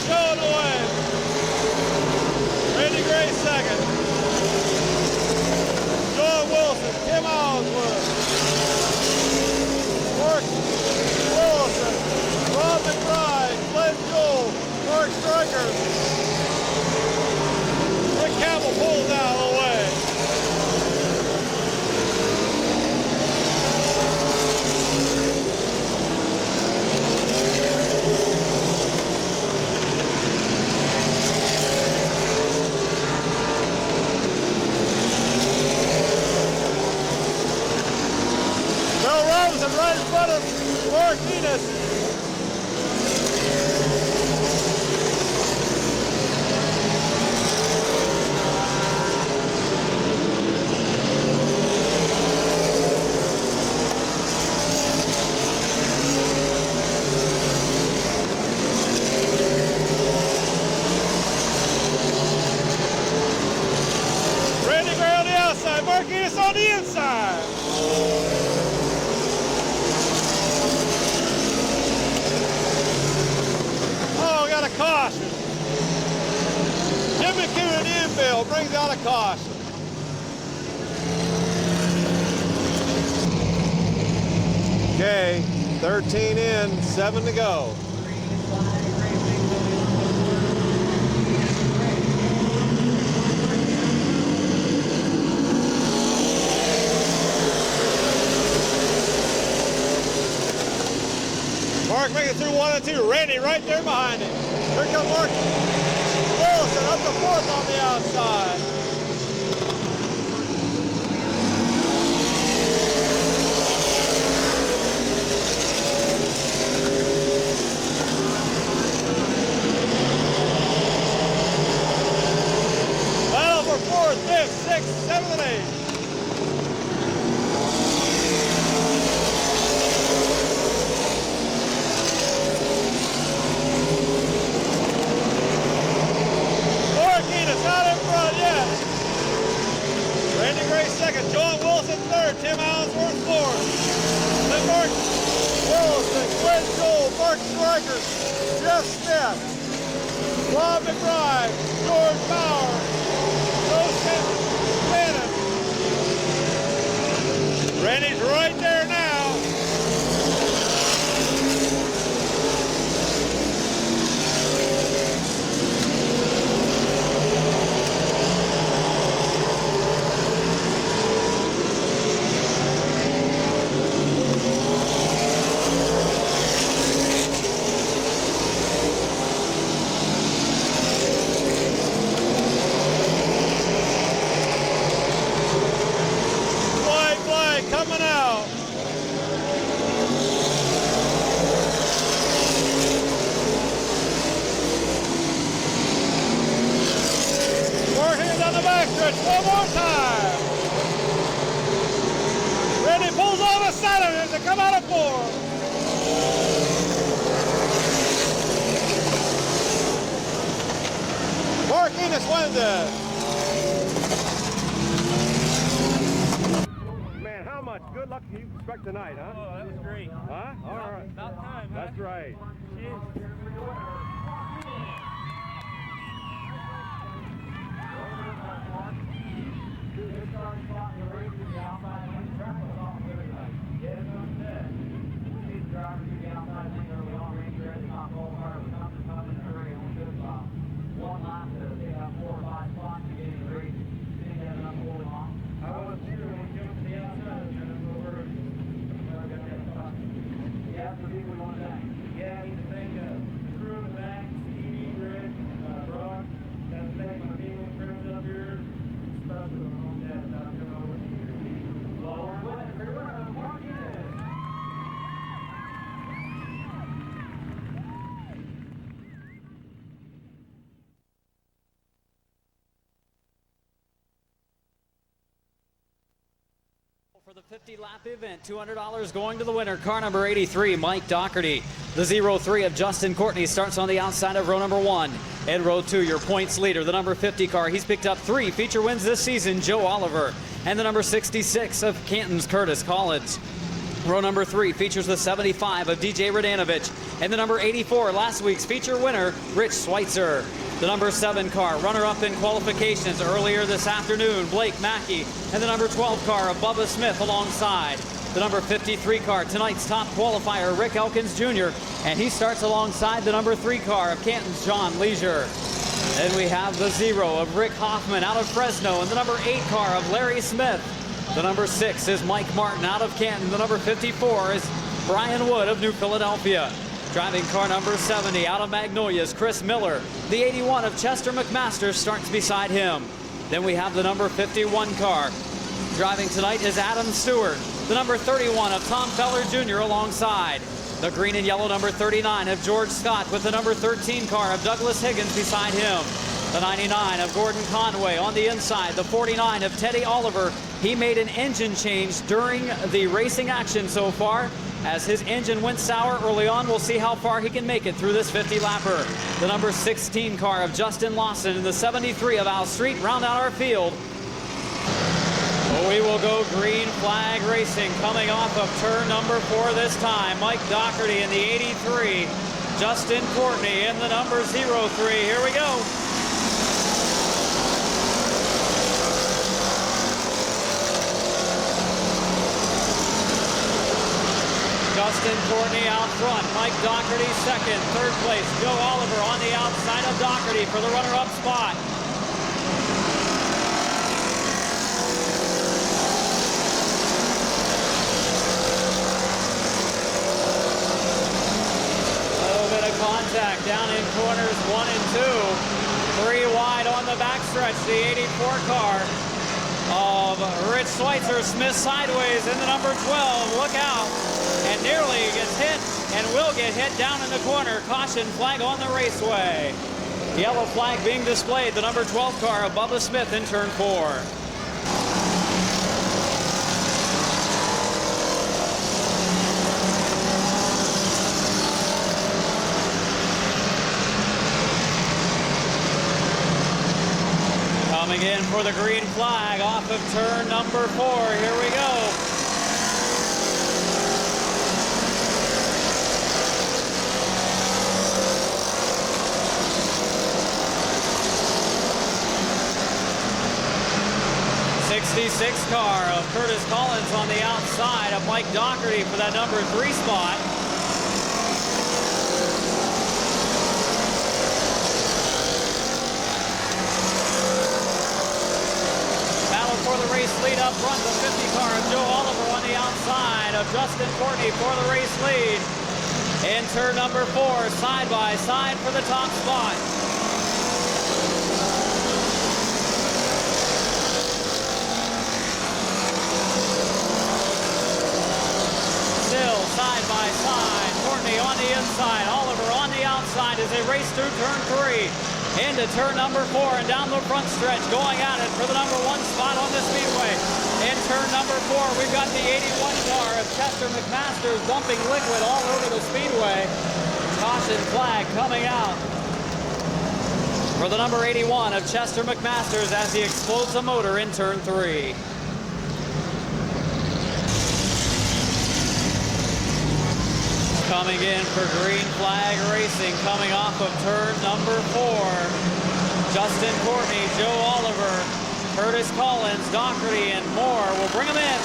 showing the way. Randy Gray second. John Wilson, Tim Allsworth. Mark Wilson, Rob McBride, Glenn Joel, Mark Stryker. Rick Campbell pulls out of the way. Bill Robinson right in front of Mark Enos. Randy Gray on the outside, Mark Enos on the inside. Oh, got a caution. Jim McHugh in the infield brings out a caution. Okay, 13 in, 7 to go. Mark making it through 1 and 2. Randy right there behind him. Here comes Mark Wilson up to 4th on the outside. Battle for 4th, 5th, 6th, 7th, and 8th. Not in front yet. Randy Gray second, John Wilson third, Tim Allsworth fourth. Then Mark Wilson, Glenn Joel, Mark Stryker, Jeff Smith, Rob McBride, George Bauer, Joe Bannon. Randy's right there now. Coming out. Four hands on the backstretch. One more time. Randy pulls on the center as they come out of 4. Mark Enos wins it. How much good luck do you expect tonight, huh? Oh, that was great. Huh? All right. About time, huh? That's right. For the 50-lap event, $200 going to the winner, car number 83, Mike Doherty. The 03 of Justin Courtney starts on the outside of row number 1. In row 2, your points leader, the number 50 car. He's picked up 3 feature wins this season, Joe Oliver. And the number 66 of Canton's Curtis Collins. Row number 3 features the 75 of DJ Radanovich and the number 84, last week's feature winner, Rich Schweitzer. The number 7 car, runner-up in qualifications earlier this afternoon, Blake Mackey, and the number 12 car of Bubba Smith alongside. The number 53 car, tonight's top qualifier, Rick Elkins Jr., and he starts alongside the number 3 car of Canton's John Leisure. Then we have the 0 of Rick Hoffman out of Fresno, and the number 8 car of Larry Smith. The number 6 is Mike Martin out of Canton. The number 54 is Brian Wood of New Philadelphia. Driving car number 70 out of Magnolia's Chris Miller. The 81 of Chester McMaster starts beside him. Then we have the number 51 car. Driving tonight is Adam Stewart. The number 31 of Tom Feller Jr. alongside. The green and yellow number 39 of George Scott with the number 13 car of Douglas Higgins beside him. The 99 of Gordon Conway on the inside. The 49 of Teddy Oliver. He made an engine change during the racing action so far. As his engine went sour early on, we'll see how far he can make it through this 50-lapper. The number 16 car of Justin Lawson and the 73 of Al Street round out our field. We will go green flag racing coming off of turn number 4 this time. Mike Doherty in the 83. Justin Courtney in the number 03. Here we go. Justin Courtney out front, Mike Doherty second, third place, Joe Oliver on the outside of Doherty for the runner-up spot. A little bit of contact down in corners 1 and 2. 3 wide on the backstretch, the 84 car of Rich Schweitzer. Smith sideways in the number 12, look out. And nearly gets hit and will get hit down in the corner. Caution flag on the raceway. Yellow flag being displayed. The number 12 car of Bubba Smith in turn 4. Coming in for the green flag off of turn number 4. Here we go. '66 car of Curtis Collins on the outside of Mike Doherty for that number 3 spot. Battle for the race lead up front, the 50 car of Joe Oliver on the outside of Justin Courtney for the race lead. In turn number 4, side by side for the top spot. Side by side, Courtney on the inside, Oliver on the outside as they race through turn 3 into turn number 4 and down the front stretch, going at it for the number 1 spot on the speedway. In turn number 4, we've got the 81 car of Chester McMaster dumping liquid all over the speedway. Caution flag coming out for the number 81 of Chester McMasters as he explodes the motor in turn 3. Coming in for green flag racing, coming off of turn number 4. Justin Courtney, Joe Oliver, Curtis Collins, Doherty, and more will bring them in.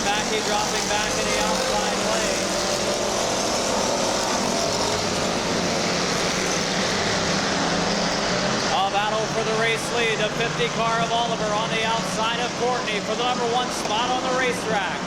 Mackey dropping back in the outside lane. A battle for the race lead. The 50 car of Oliver on the outside of Courtney for the number 1 spot on the racetrack.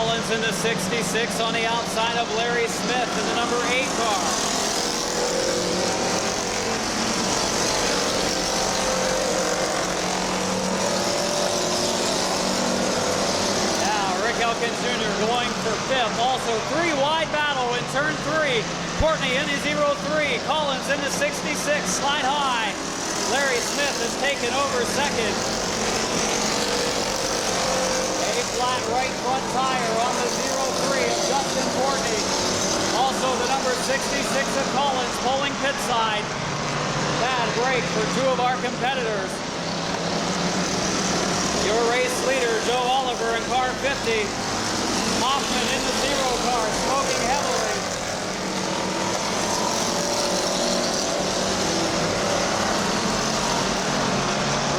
Collins in the 66 on the outside of Larry Smith in the number 8 car. Now Rick Elkins Jr. going for 5th. Also 3 wide battle in turn 3. Courtney in the 03. Collins in the 66. Slide high. Larry Smith has taken over 2nd. Flat right front tire on the 03 of Justin Courtney. Also the number 66 of Collins pulling pit side. Bad break for 2 of our competitors. Your race leader, Joe Oliver in car 50. Hoffman in the 0 car, smoking heavily.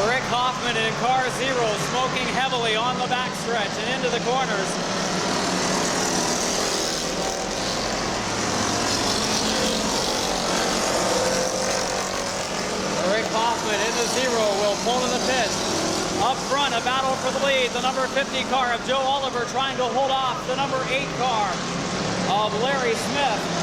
Rick Hoffman in car 0, smoking heavily on the backstretch and into the corners. Rick Hoffman in the 0 will pull to the pit. Up front, a battle for the lead. The number 50 car of Joe Oliver trying to hold off the number 8 car of Larry Smith.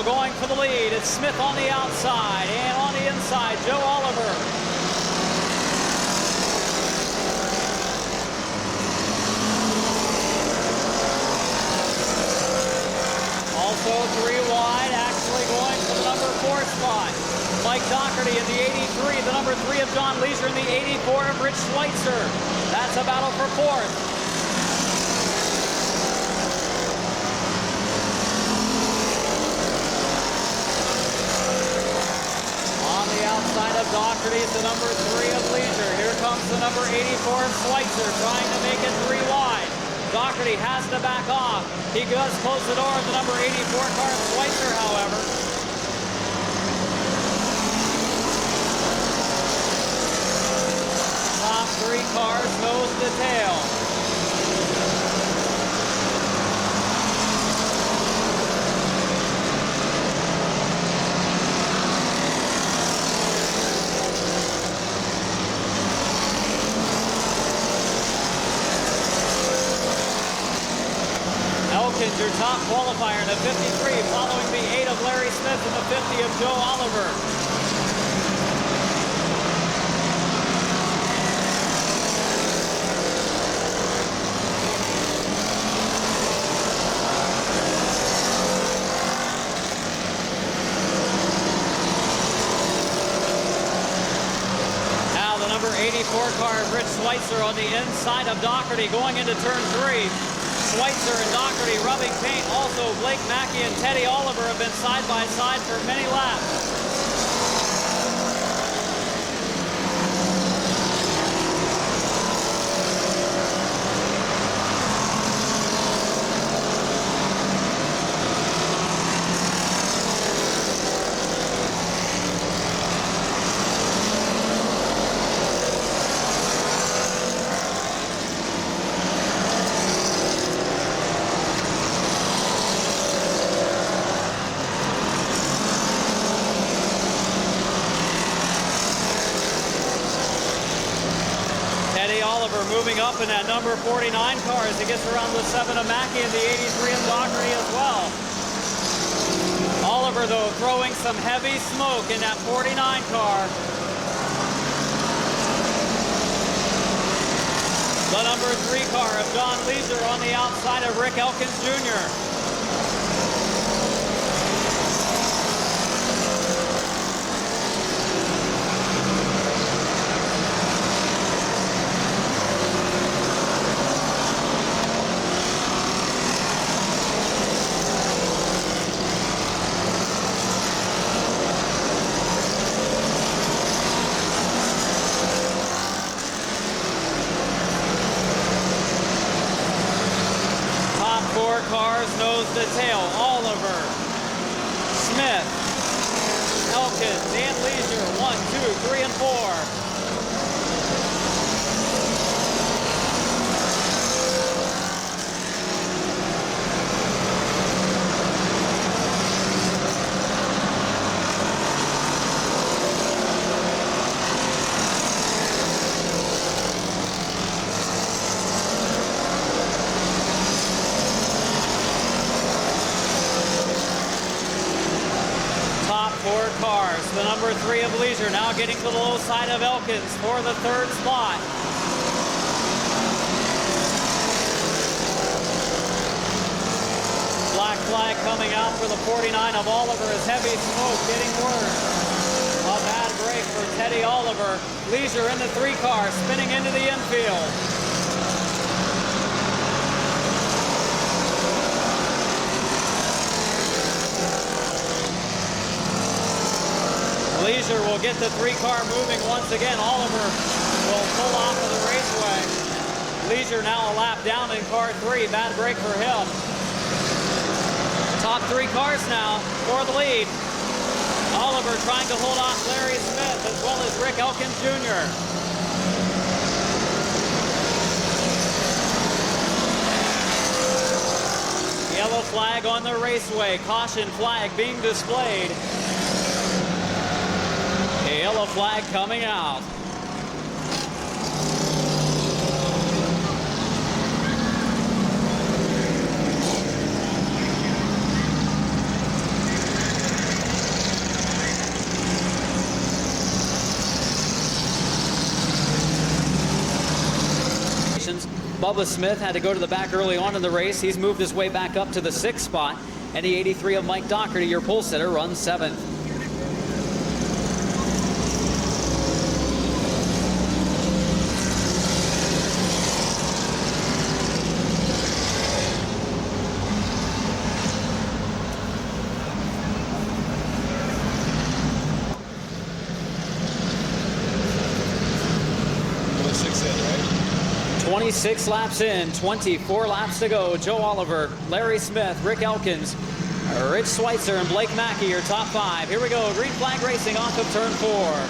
Going for the lead. It's Smith on the outside, and on the inside, Joe Oliver. Also 3 wide, actually going for the number 4 spot. Mike Doherty in the 83, the number 3 of John Leisure in the 84 of Rich Schweitzer. That's a battle for 4th. Outside of Doherty, the number 3 of Leisure. Here comes the number 84 of Schweitzer, trying to make it 3 wide. Doherty has to back off. He does close the door of the number 84 car of Schweitzer, however. Top 3 cars, nose to tail. Your top qualifier in the 53, following the 8 of Larry Smith and the 50 of Joe Oliver. Now the number 84 car of Rich Schweitzer on the inside of Doherty going into turn 3. Schweitzer and Doherty rubbing paint. Also, Blake Mackey and Teddy Oliver have been side by side for many laps. Moving up in that number 49 car as he gets around the 7 of Mackey and the 83 of Doherty as well. Oliver, though, throwing some heavy smoke in that 49 car. The number 3 car of John Leisure on the outside of Rick Elkins Jr. Cars nose to tail. Oliver, Smith, Elkins, and Leisure. 1, 2, 3, and 4. number 3 of Leisure now getting to the low side of Elkins for the 3rd spot. Black flag coming out for the 49 of Oliver as heavy smoke getting worse. A bad break for Teddy Oliver. Leisure in the 3 car, spinning into the infield. Leisure will get the 3 car moving once again. Oliver will pull off of the raceway. Leisure now a lap down in car 3. Bad break for him. Top 3 cars now for the lead. Oliver trying to hold off Larry Smith as well as Rick Elkins Jr. Yellow flag on the raceway. Caution flag being displayed. A yellow flag coming out. Bubba Smith had to go to the back early on in the race. He's moved his way back up to the 6th spot. And the 83 of Mike Doherty, your pole sitter, runs 7th. Only 6 in, right? 26 laps in, 24 laps to go. Joe Oliver, Larry Smith, Rick Elkins, Rich Schweitzer, and Blake Mackey, your top 5. Here we go, green flag racing off of turn 4.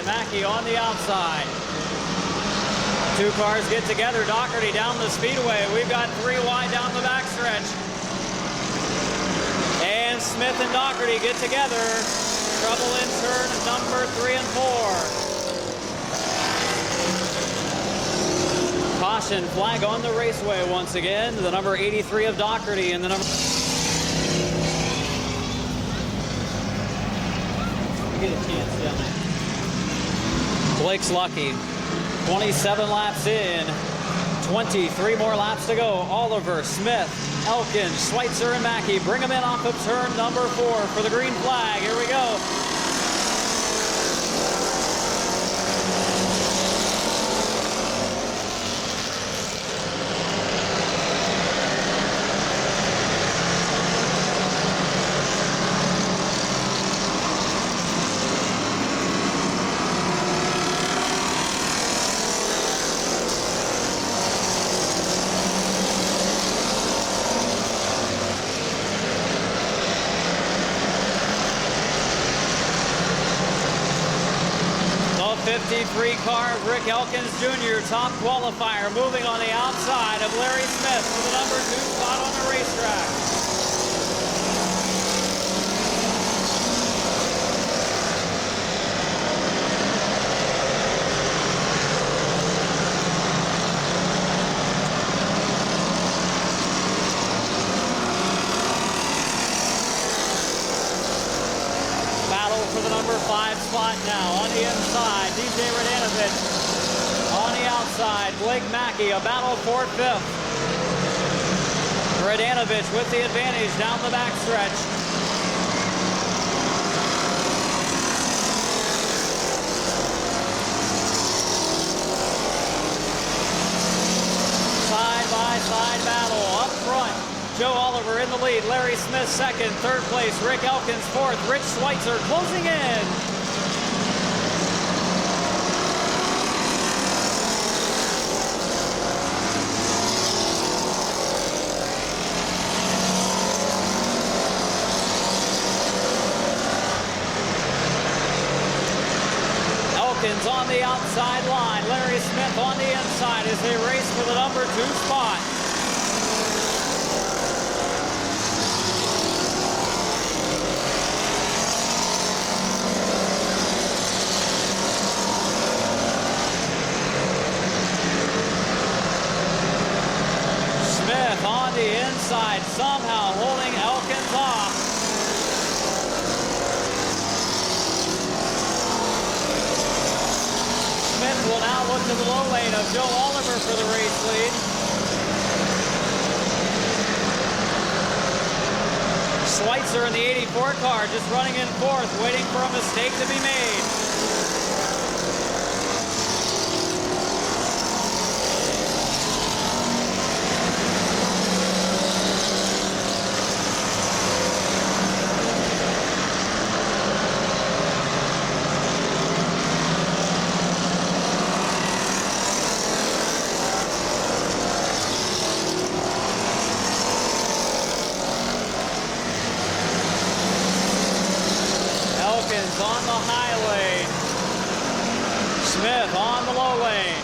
Mackey on the outside. 2 cars get together. Doherty down the speedway. We've got 3 wide down the backstretch. And Smith and Doherty get together. Trouble in turn number 3 and 4. Caution flag on the raceway once again. The number 83 of Doherty and the number... Get a chance down there. Blake's lucky. 27 laps in. 23 more laps to go. Oliver, Smith, Elkins, Schweitzer, and Mackey bring them in off of turn number 4 for the green flag. Here we go. The 53 car of Rick Elkins Jr., top qualifier, moving on the outside of Larry Smith for the number 2 spot on the racetrack. For the number 5 spot now on the inside. DJ Radanovich on the outside. Blake Mackey, a battle for 5th. Radanovich with the advantage down the backstretch. Side-by-side battle up front. Joe Oliver in the lead, Larry Smith 2nd, 3rd place, Rick Elkins 4th, Rich Schweitzer closing in. Elkins on the outside. they race for the number 2 spot. Smith on the inside, somehow holding Elkins off. Smith will now look to the low lane of Joe Oliver for the race lead. Schweitzer in the 84 car just running in 4th, waiting for a mistake to be made. Elkins on the high lane. Smith on the low lane.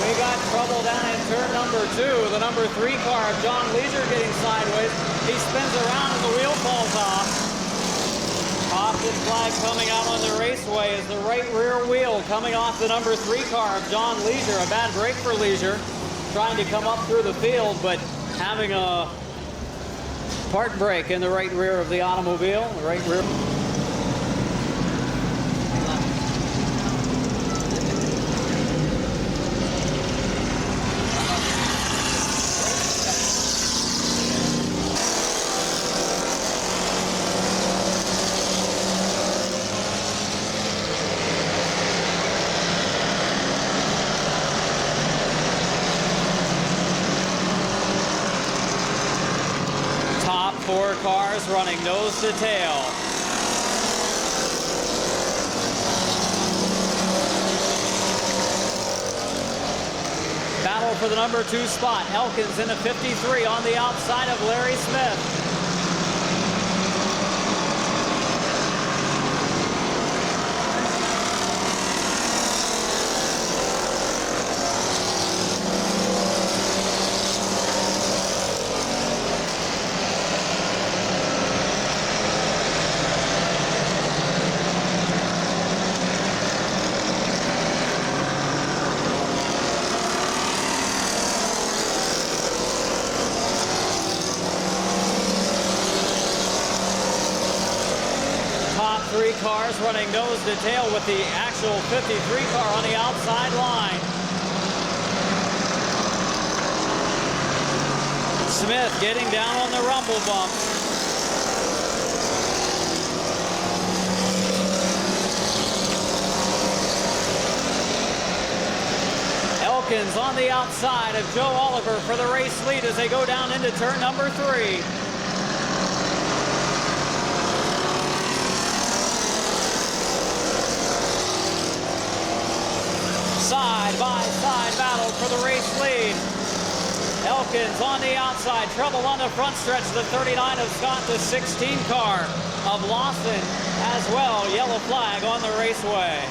We got trouble down in turn number 2. The number 3 car of John Leisure getting sideways. He spins around and the wheel falls off. Opposite flag coming out on the raceway is the right rear wheel coming off the number 3 car of John Leisure. A bad break for Leisure, trying to come up through the field, but having a part brake in the right rear of the automobile. The right rear. Top 4 cars running nose to tail. Battle for the number 2 spot. Elkins in a 53 on the outside of Larry Smith. Top 3 cars running nose to tail with the actual 53 car on the outside line. Smith getting down on the rumble bump. Elkins on the outside of Joe Oliver for the race lead as they go down into turn number 3. Side-by-side battle for the race lead. Elkins on the outside, trouble on the front stretch. The 39 of Scott, the 16 car of Lawson as well. Yellow flag on the raceway.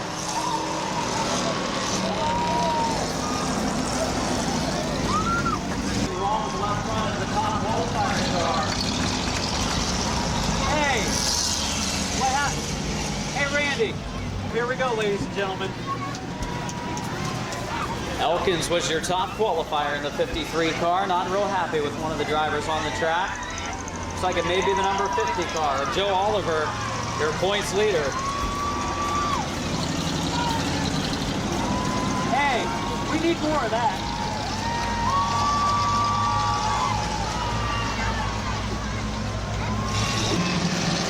Wrong with the left front of the top qualifying car. Hey, what happened? Hey, Randy, here we go, ladies and gentlemen. Elkins was your top qualifier in the 53 car. Not real happy with one of the drivers on the track. Looks like it may be the number 50 car of Joe Oliver, your points leader. Hey, we need more of that.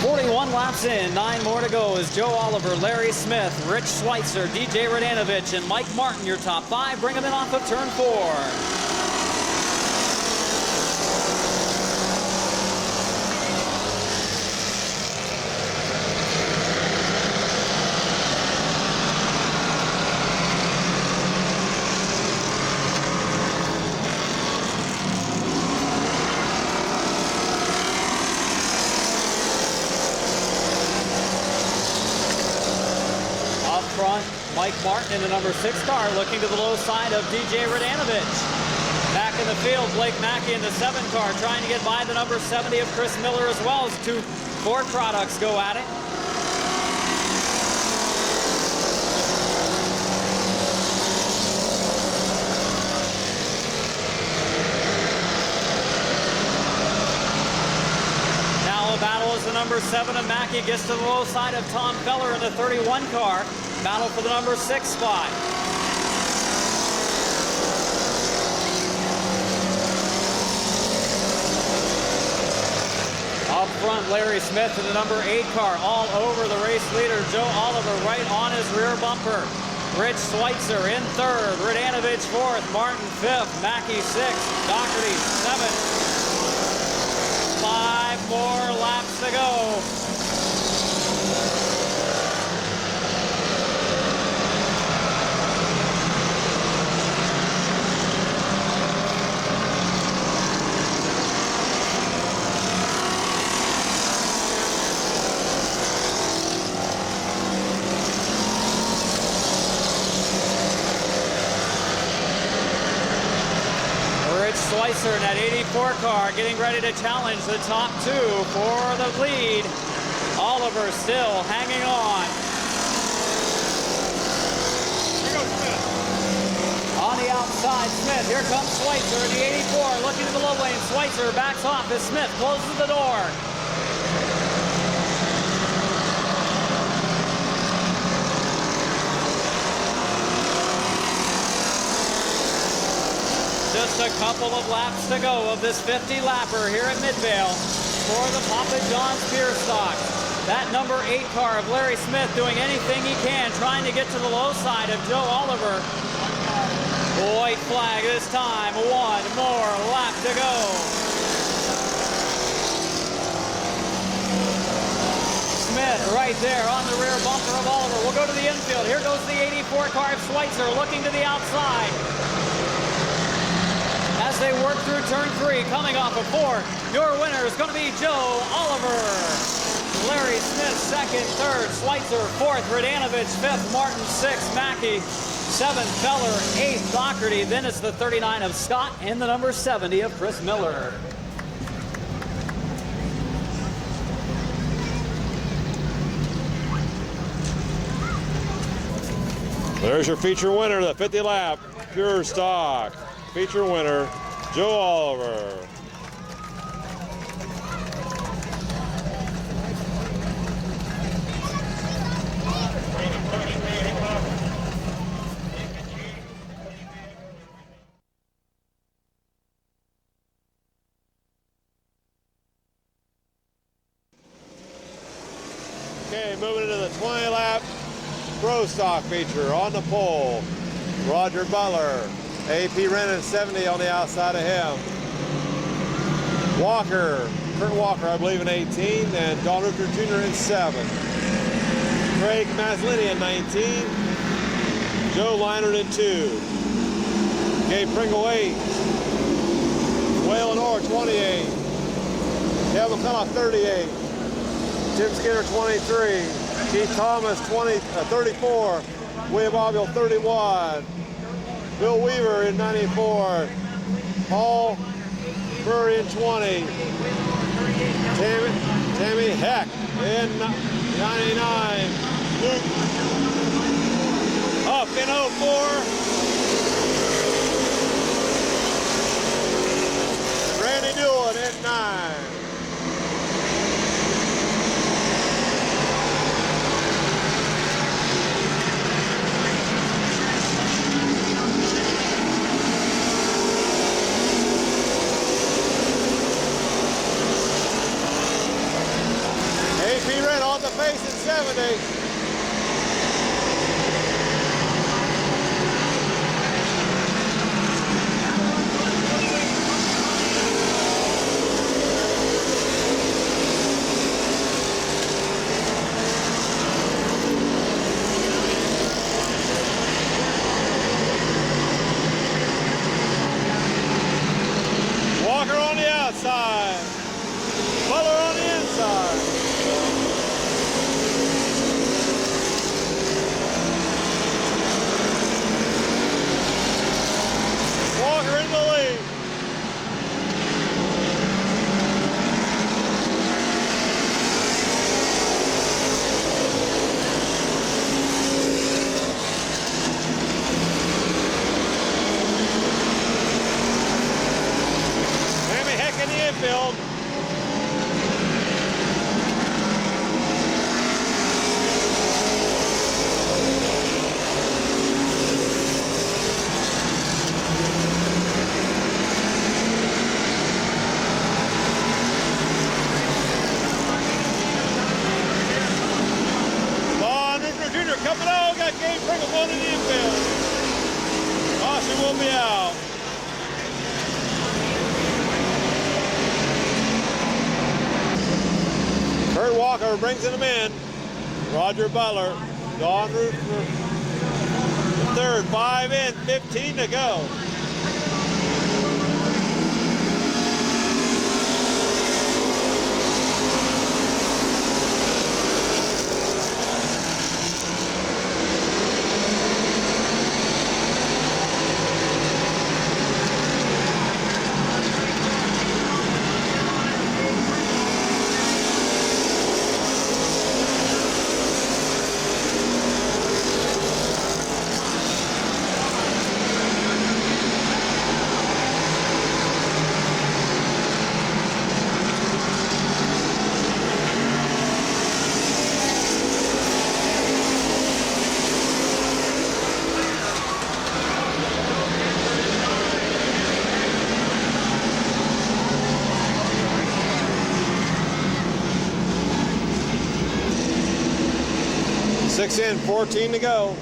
41 laps in, 9 more to go as Joe Oliver, Larry Smith, Rich Schweitzer, DJ Radanovich, and Mike Martin, your top 5. Bring them in off of turn 4. Blake Martin in the number 6 car, looking to the low side of DJ Radanovich. Back in the field, Blake Mackey in the 7 car, trying to get by the number 70 of Chris Miller as well as 2 Ford products go at it. Battle as the number 7 of Mackey gets to the low side of Tom Feller in the 31 car. Battle for the number 6 spot. Up front, Larry Smith in the number 8 car, all over the race leader, Joe Oliver, right on his rear bumper. Rich Schweitzer in 3rd, Radanovich 4th, Martin 5th, Mackey 6th, Doherty 7th. 5 more laps to go. Schweitzer in that 84 car getting ready to challenge the top 2 for the lead. Oliver still hanging on. Here goes Smith. On the outside, Smith. Here comes Schweitzer in the 84, looking to the low lane. Schweitzer backs off as Smith closes the door. Just a couple of laps to go of this 50-lapper here at Midvale for the Papa John's Beer Stock. That number 8 car of Larry Smith doing anything he can, trying to get to the low side of Joe Oliver. White flag this time. 1 more lap to go. Smith right there on the rear bumper of Oliver. We'll go to the infield. Here goes the 84 car of Schweitzer looking to the outside. As they work through turn 3, coming off of 4, your winner is going to be Joe Oliver. Larry Smith 2nd, 3rd, Schweitzer 4th, Radanovich 5th, Martin 6th, Mackey 7th, Feller 8th, Doherty. Then it's the 39 of Scott and the number 70 of Chris Miller. There's your feature winner, the 50 lap pure stock. Feature winner, Joe Oliver. Okay, moving into the 20 lap pro stock feature on the pole. Roger Butler. AP Rennan 70 on the outside of him. Walker, Kurt Walker, I believe in 18, and Don Rooker Jr. in 7. Craig Maslini in 19. Joe Leinert in 2. Gabe Pringle 8. Waylon Orr 28. Kevin McCullough 38. Tim Skinner 23. Keith Thomas 34. William Obvill 31. Bill Weaver in 94, Paul Murray in 20, Tammy Heck in 99, Luke up in 04, Randy Newland in 9. On the pace in 70. infield. Junior coming out, got Gabe Pringle going to the infield. Caution will be out. Kurt Walker brings him in. Roger Butler, Don Root for third, 5 in, 15 to go. Six in, 14 to go.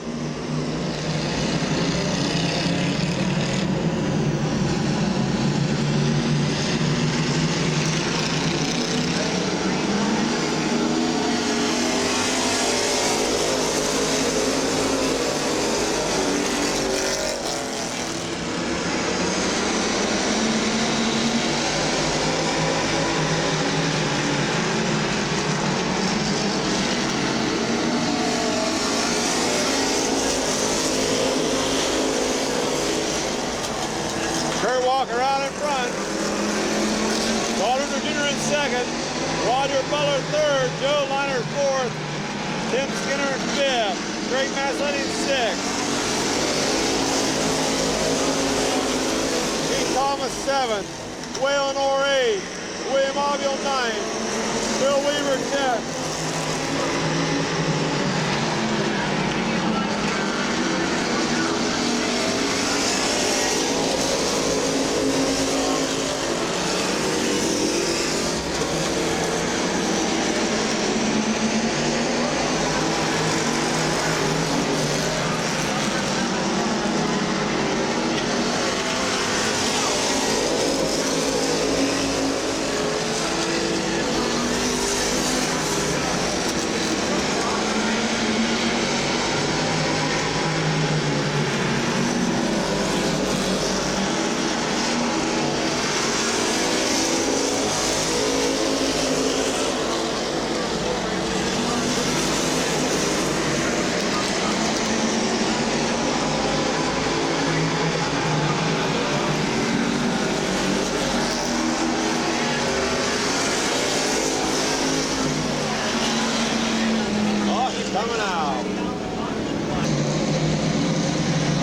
Kurt Walker out in front. Dalton Jr. in second. Roger Butler third. Joe Liner fourth. Tim Skinner in fifth. Greg Masletti in sixth. Pete Thomas seventh. Waylon Orr eighth. William Ovio ninth. Bill Weaver 10th. Coming out.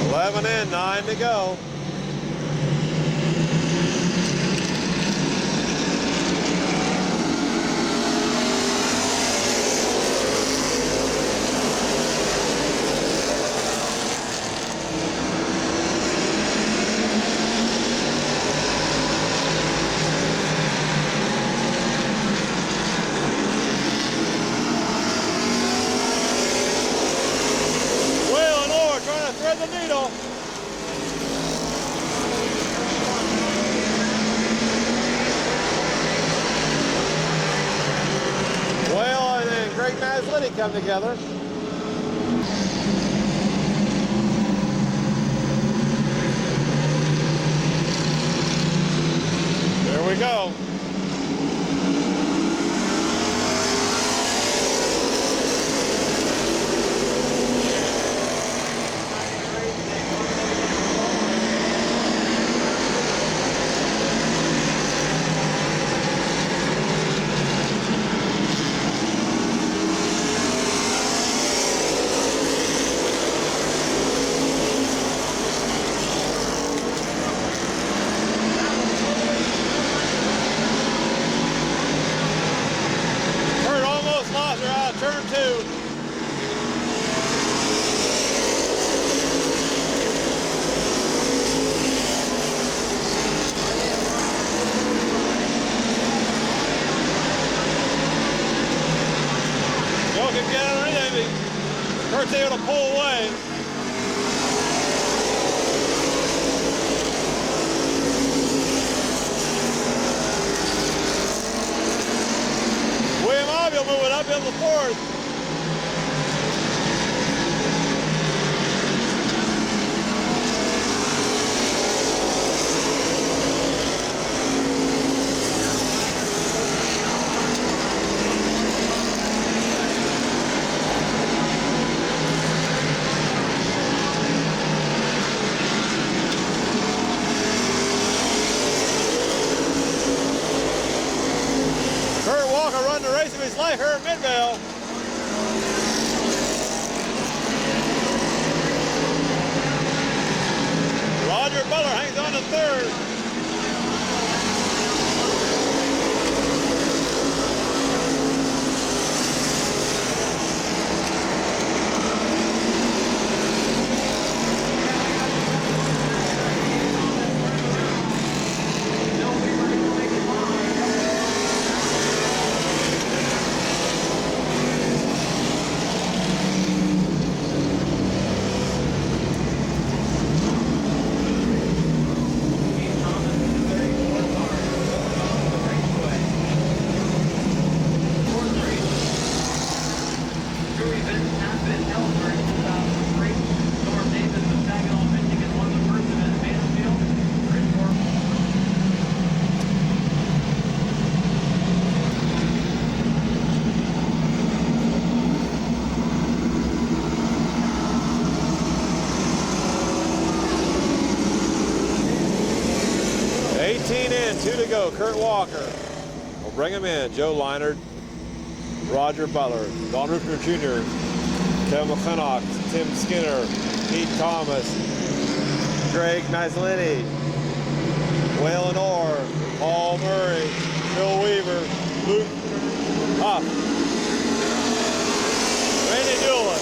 11 in, 9 to go. Thread the needle. Whale and Greg Masletti come together. There we go. Kurt's able to pull away. William Abiel moving up in the fourth. Kurt Walker running the race of his life here at Midvale. Roger Butler hangs on to third. In, 2 to go. Kurt Walker. We'll bring him in. Joe Leinert, Roger Butler, Don Rupner Jr., Kevin McClintock, Tim Skinner, Pete Thomas, Greg Nislini, Waylon Orr, Paul Murray, Bill Weaver, Luke Huff, Randy Doolin.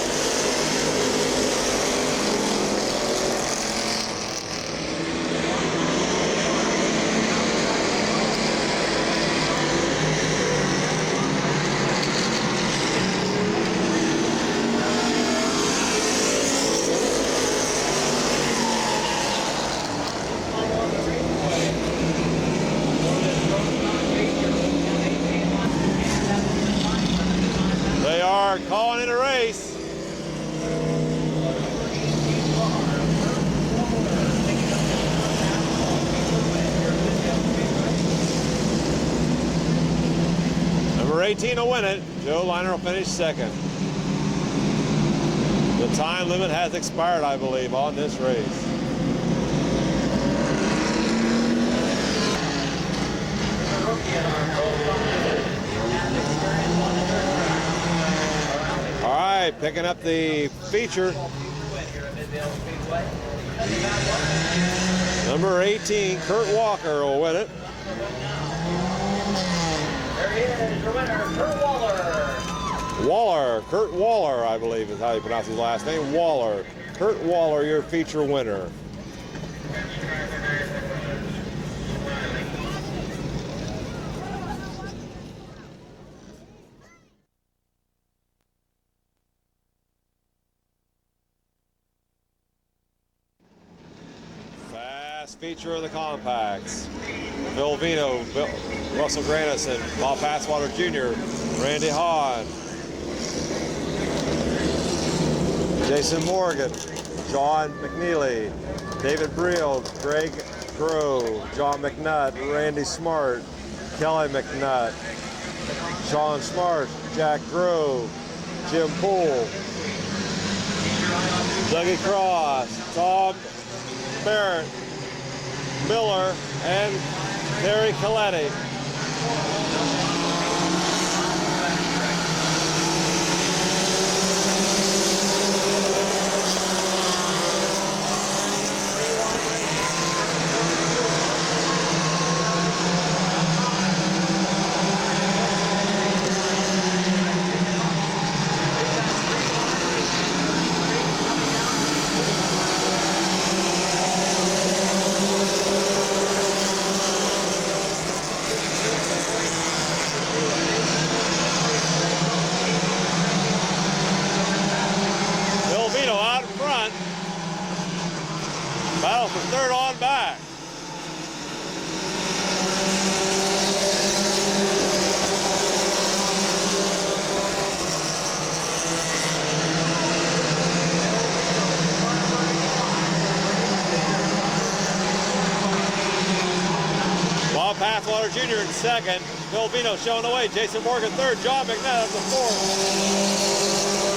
Calling it a race. Number 18 will win it. Joe Leinert will finish second. The time limit has expired, I believe, on this race. All right, picking up the feature. Number 18, Kurt Walker will win it. There he is, your winner, Kurt Waller. Kurt Waller, I believe is how you pronounce his last name. Waller. Kurt Waller, your feature winner. Fast feature of the compacts. Bill Vino, Russell Granison, Bob Passwater Jr., Randy Hahn, Jason Morgan, John McNeely, David Briel, Greg Crow, John McNutt, Randy Smart, Kelly McNutt, Sean Smart, Jack Grove, Jim Poole, Dougie Cross, Tom Barrett, Miller, and Terry Coletti. Pathwater Jr. in second. Filipino showing the way. Jason Morgan third. John McNutt up to fourth.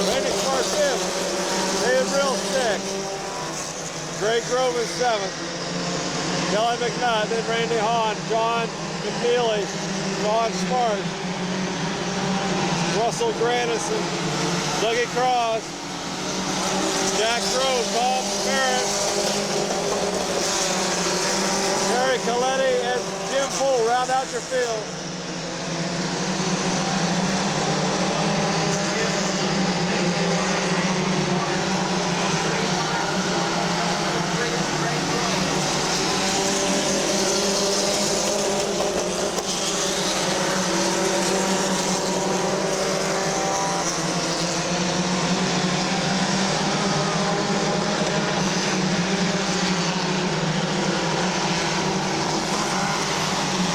Randy Smart fifth. David Brill sixth. Greg Grove in seventh. Kelly McNutt, then Randy Hahn, John McNeely, Ron Smart, Russell Grandison, Dougie Cross, Jack Grove, Tom Merritt, Gary Coletti, and Jim Poole round out your field.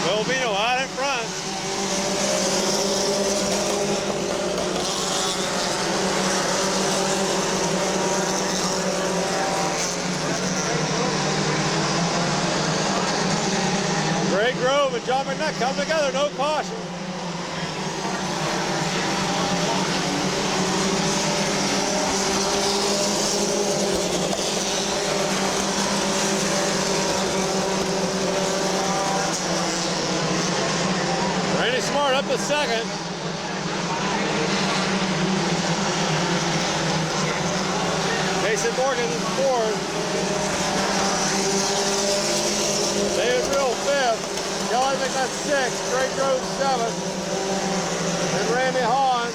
Filipino out in front. Greg Grove and John McNutt come together, no caution. Randy Smart up to second. Jason Morgan in fourth. David Brill fifth. Kelly McNutt sixth. Greg Grove seventh. And Randy Hahn,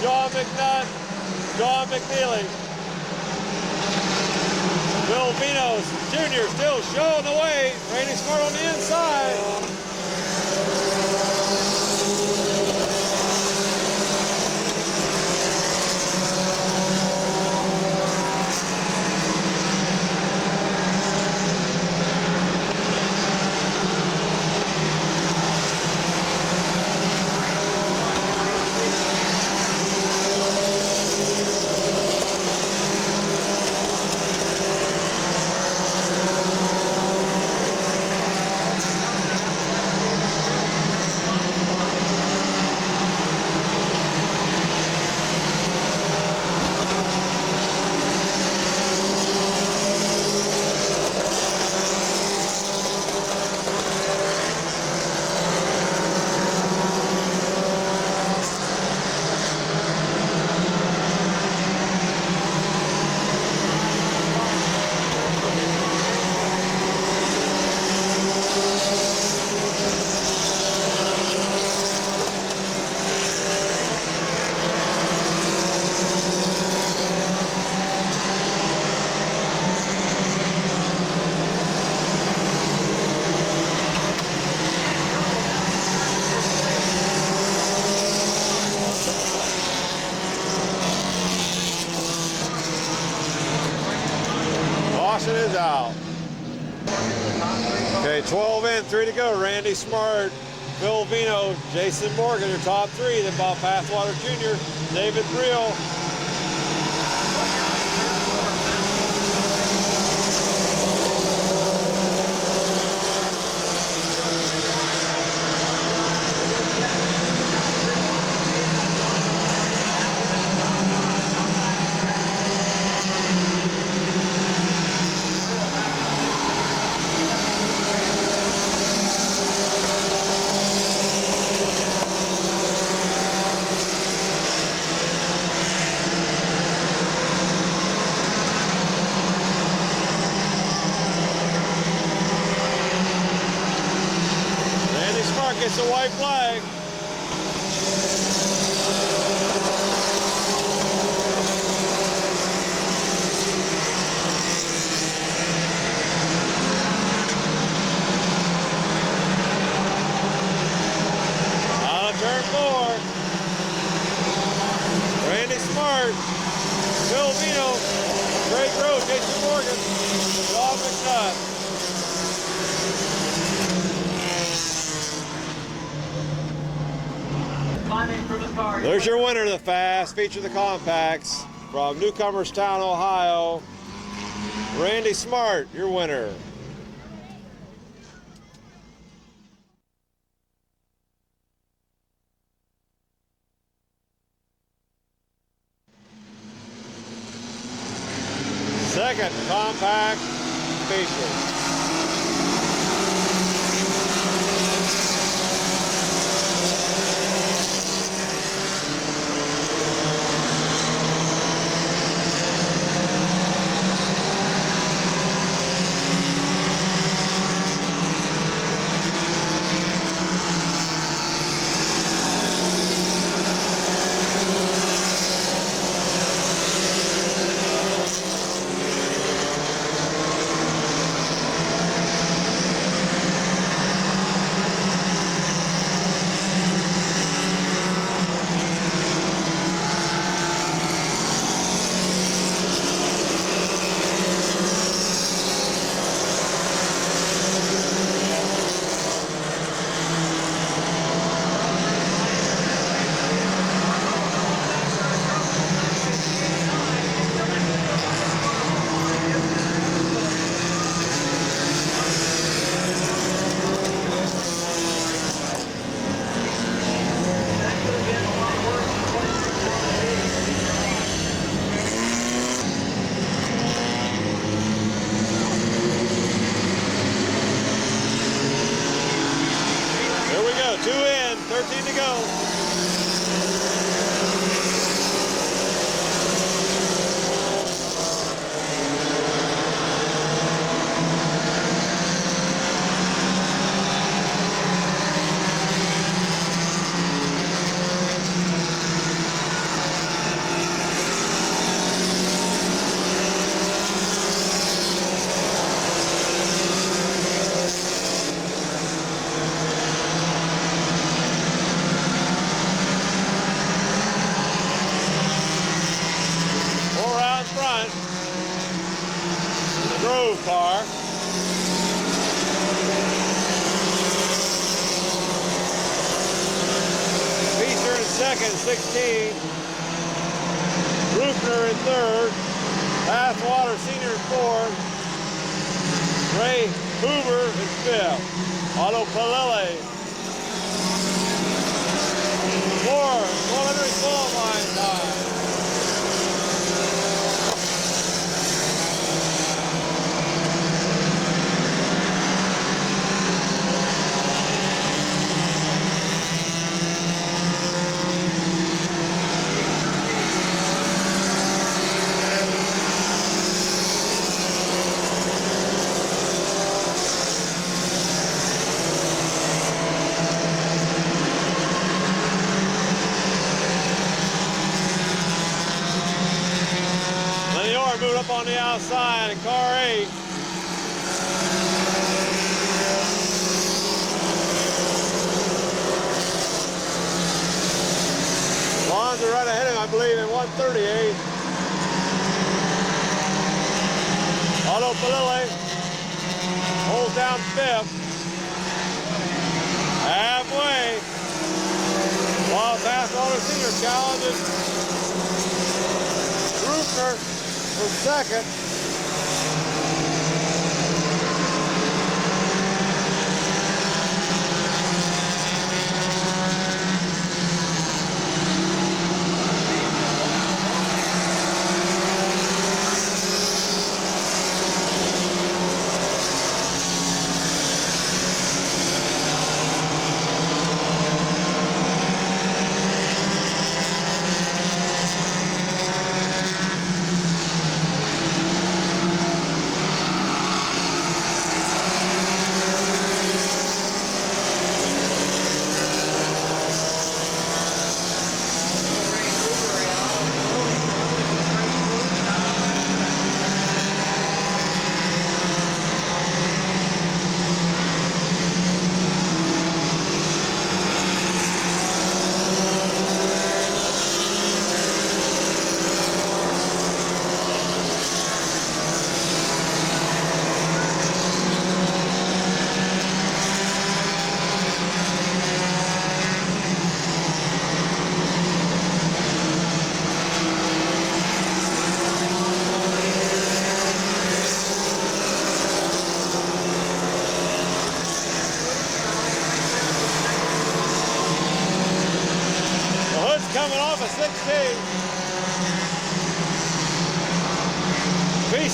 John McNutt, John McNeely. Bill Vinos Jr. still showing the way. Randy Smart on the inside. Caution is out. Okay, 12 in, 3 to go. Randy Smart, Phil Vino, Jason Morgan, your top three. Then Bob Pathwater Jr., David Brill. Gets a white flag. Out of turn 4. Randy Smart, Phil Vino, Greg Grove, Jason Morgan, John McNutt. There's your winner, the Fast Feature the Compacts from Newcomerstown, Ohio. Randy Smart, your winner. second compact feature. Here we go, 2 in, 13 to go. Car. Feaster in second, 16. Rufner in third. Bathwater Senior in fourth. Ray Hoover in fifth. Otto Palele. 100 qualifying time. Moved up on the outside in car 8. Lon's are right ahead of him, I believe, in 138. Otto Palile holds down 5th. Halfway. While Bathwater Senior challenges Rufner for second.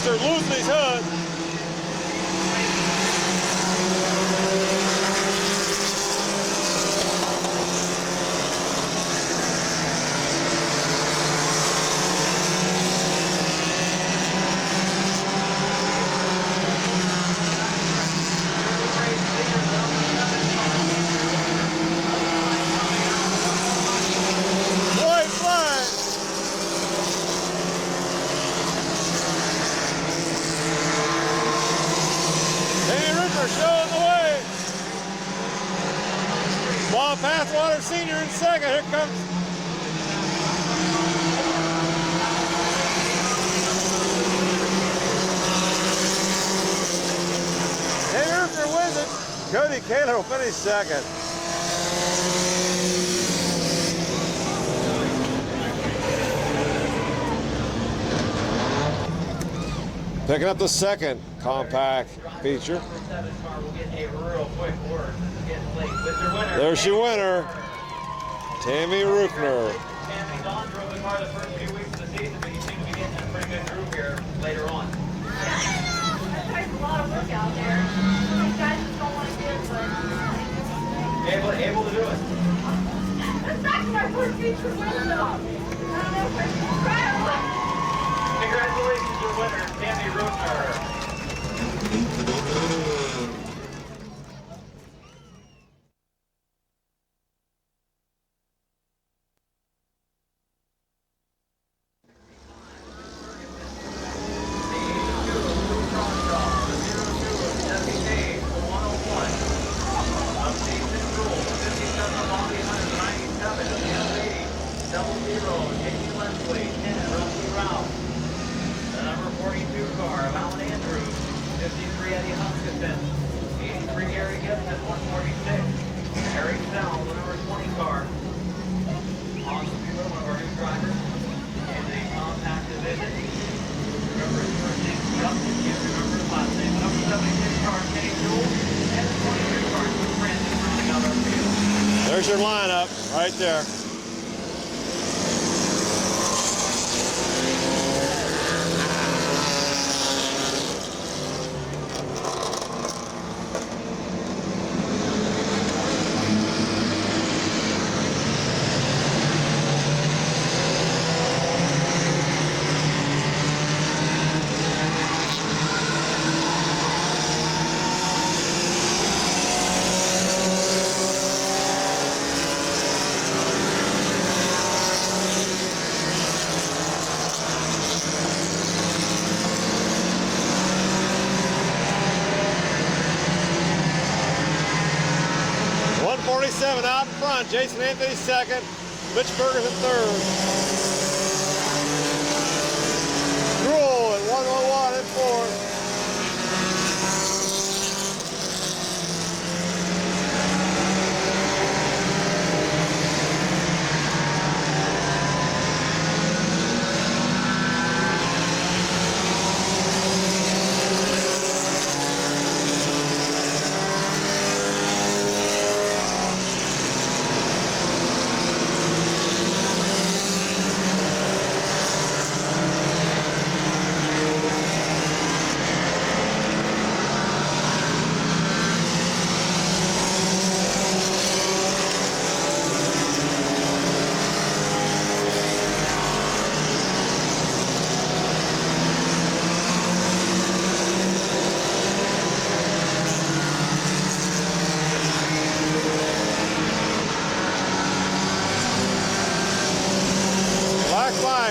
Mr. Losing His Hood. White flag. Danny Ripper showing the way. Bob Pathwater Sr. in second. Here comes Danny Ripper wins it. Cody Kaler will finish second. Picking up the second compact feature. There's your winner, Tammy Ruchner. Tammy Dawn drove the car the first few weeks of the season, but you seem to be getting in a pretty good groove here later on. There's a lot of work out there. Some guys just don't want to do it, but Able to do it. that's back to my first feature win though. I don't know if I should cry or what. Congratulations, your winner, Tammy Ruchner. There's your lineup right there. Out in front, Jason Anthony second, Mitch Ferguson third. Rule at 101 and fourth.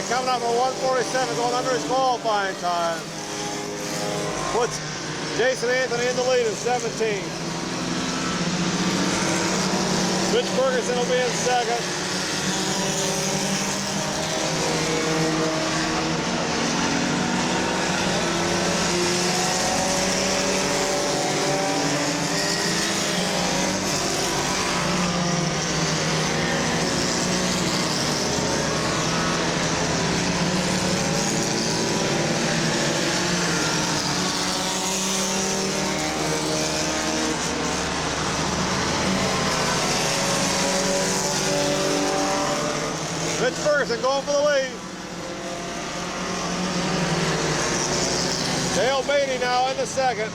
Coming up at 147, going under his qualifying time. Puts Jason Anthony in the lead at 17. Mitch Ferguson will be in second. Mitch Ferguson going for the lead. Dale Beatty now in the second.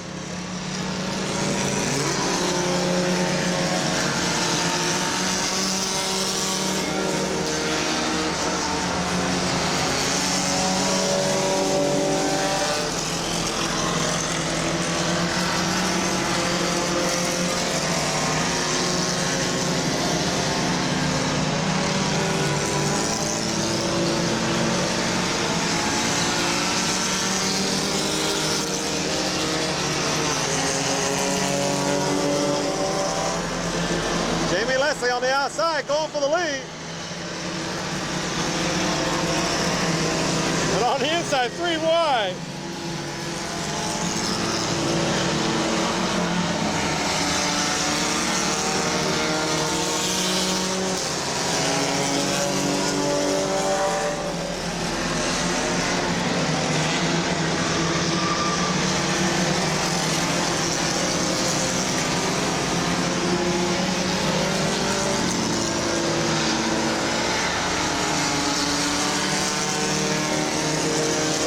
Leslie on the outside, going for the lead. And on the inside, 3 wide.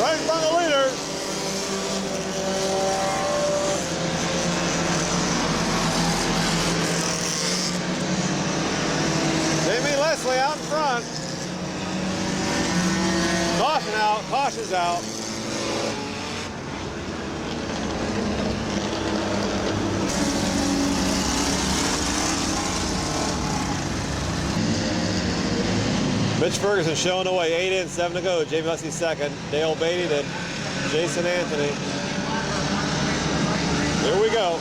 Right in front of the leader. Jamie Leslie out in front. Caution out, caution's out. Mitch Ferguson showing the way, 8 in, 7 to go. Jamie Leslie second, Dale Beatty, then Jason Anthony. Here we go.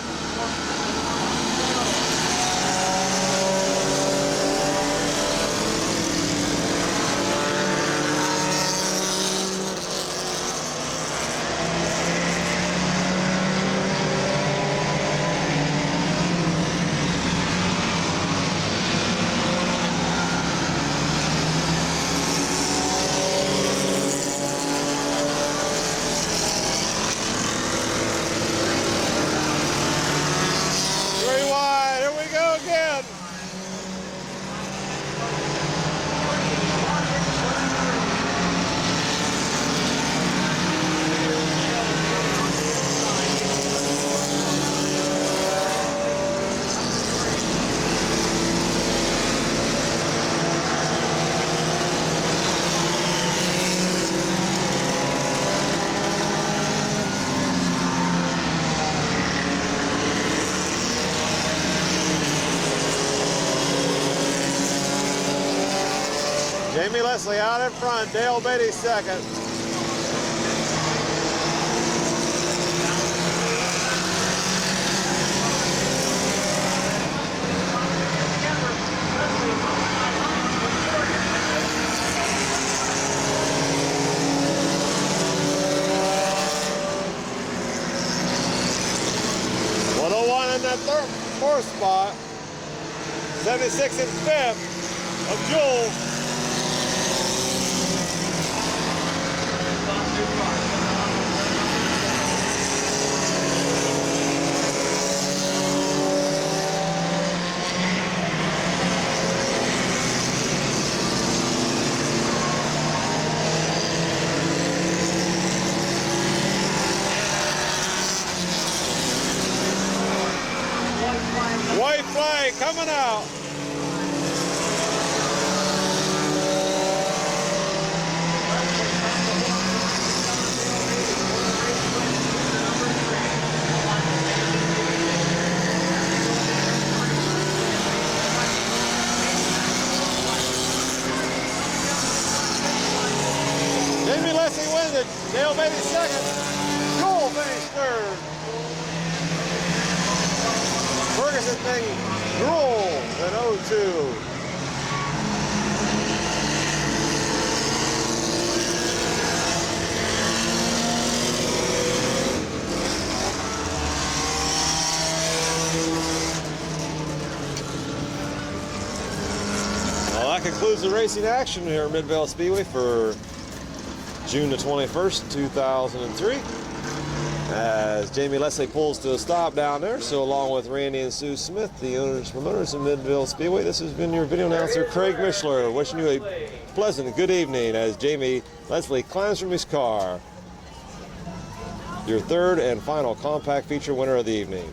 Jamie Leslie out in front, Dale Beatty second. In that fourth spot, 76 and 5th of Jewel. White flag coming out. Jamie Leslie wins it. Dale Beatty second. Joel finished third. Ferguson thing, Drool in 0-2. Well, that concludes the racing action here at Midvale Speedway for June the 21st, 2003. As Jamie Leslie pulls to a stop down there, so along with Randy and Sue Smith, the owners and promoters of Midvale Speedway, this has been your video announcer, Craig Mishler, wishing you a pleasant good evening as Jamie Leslie climbs from his car. your third and final compact feature winner of the evening.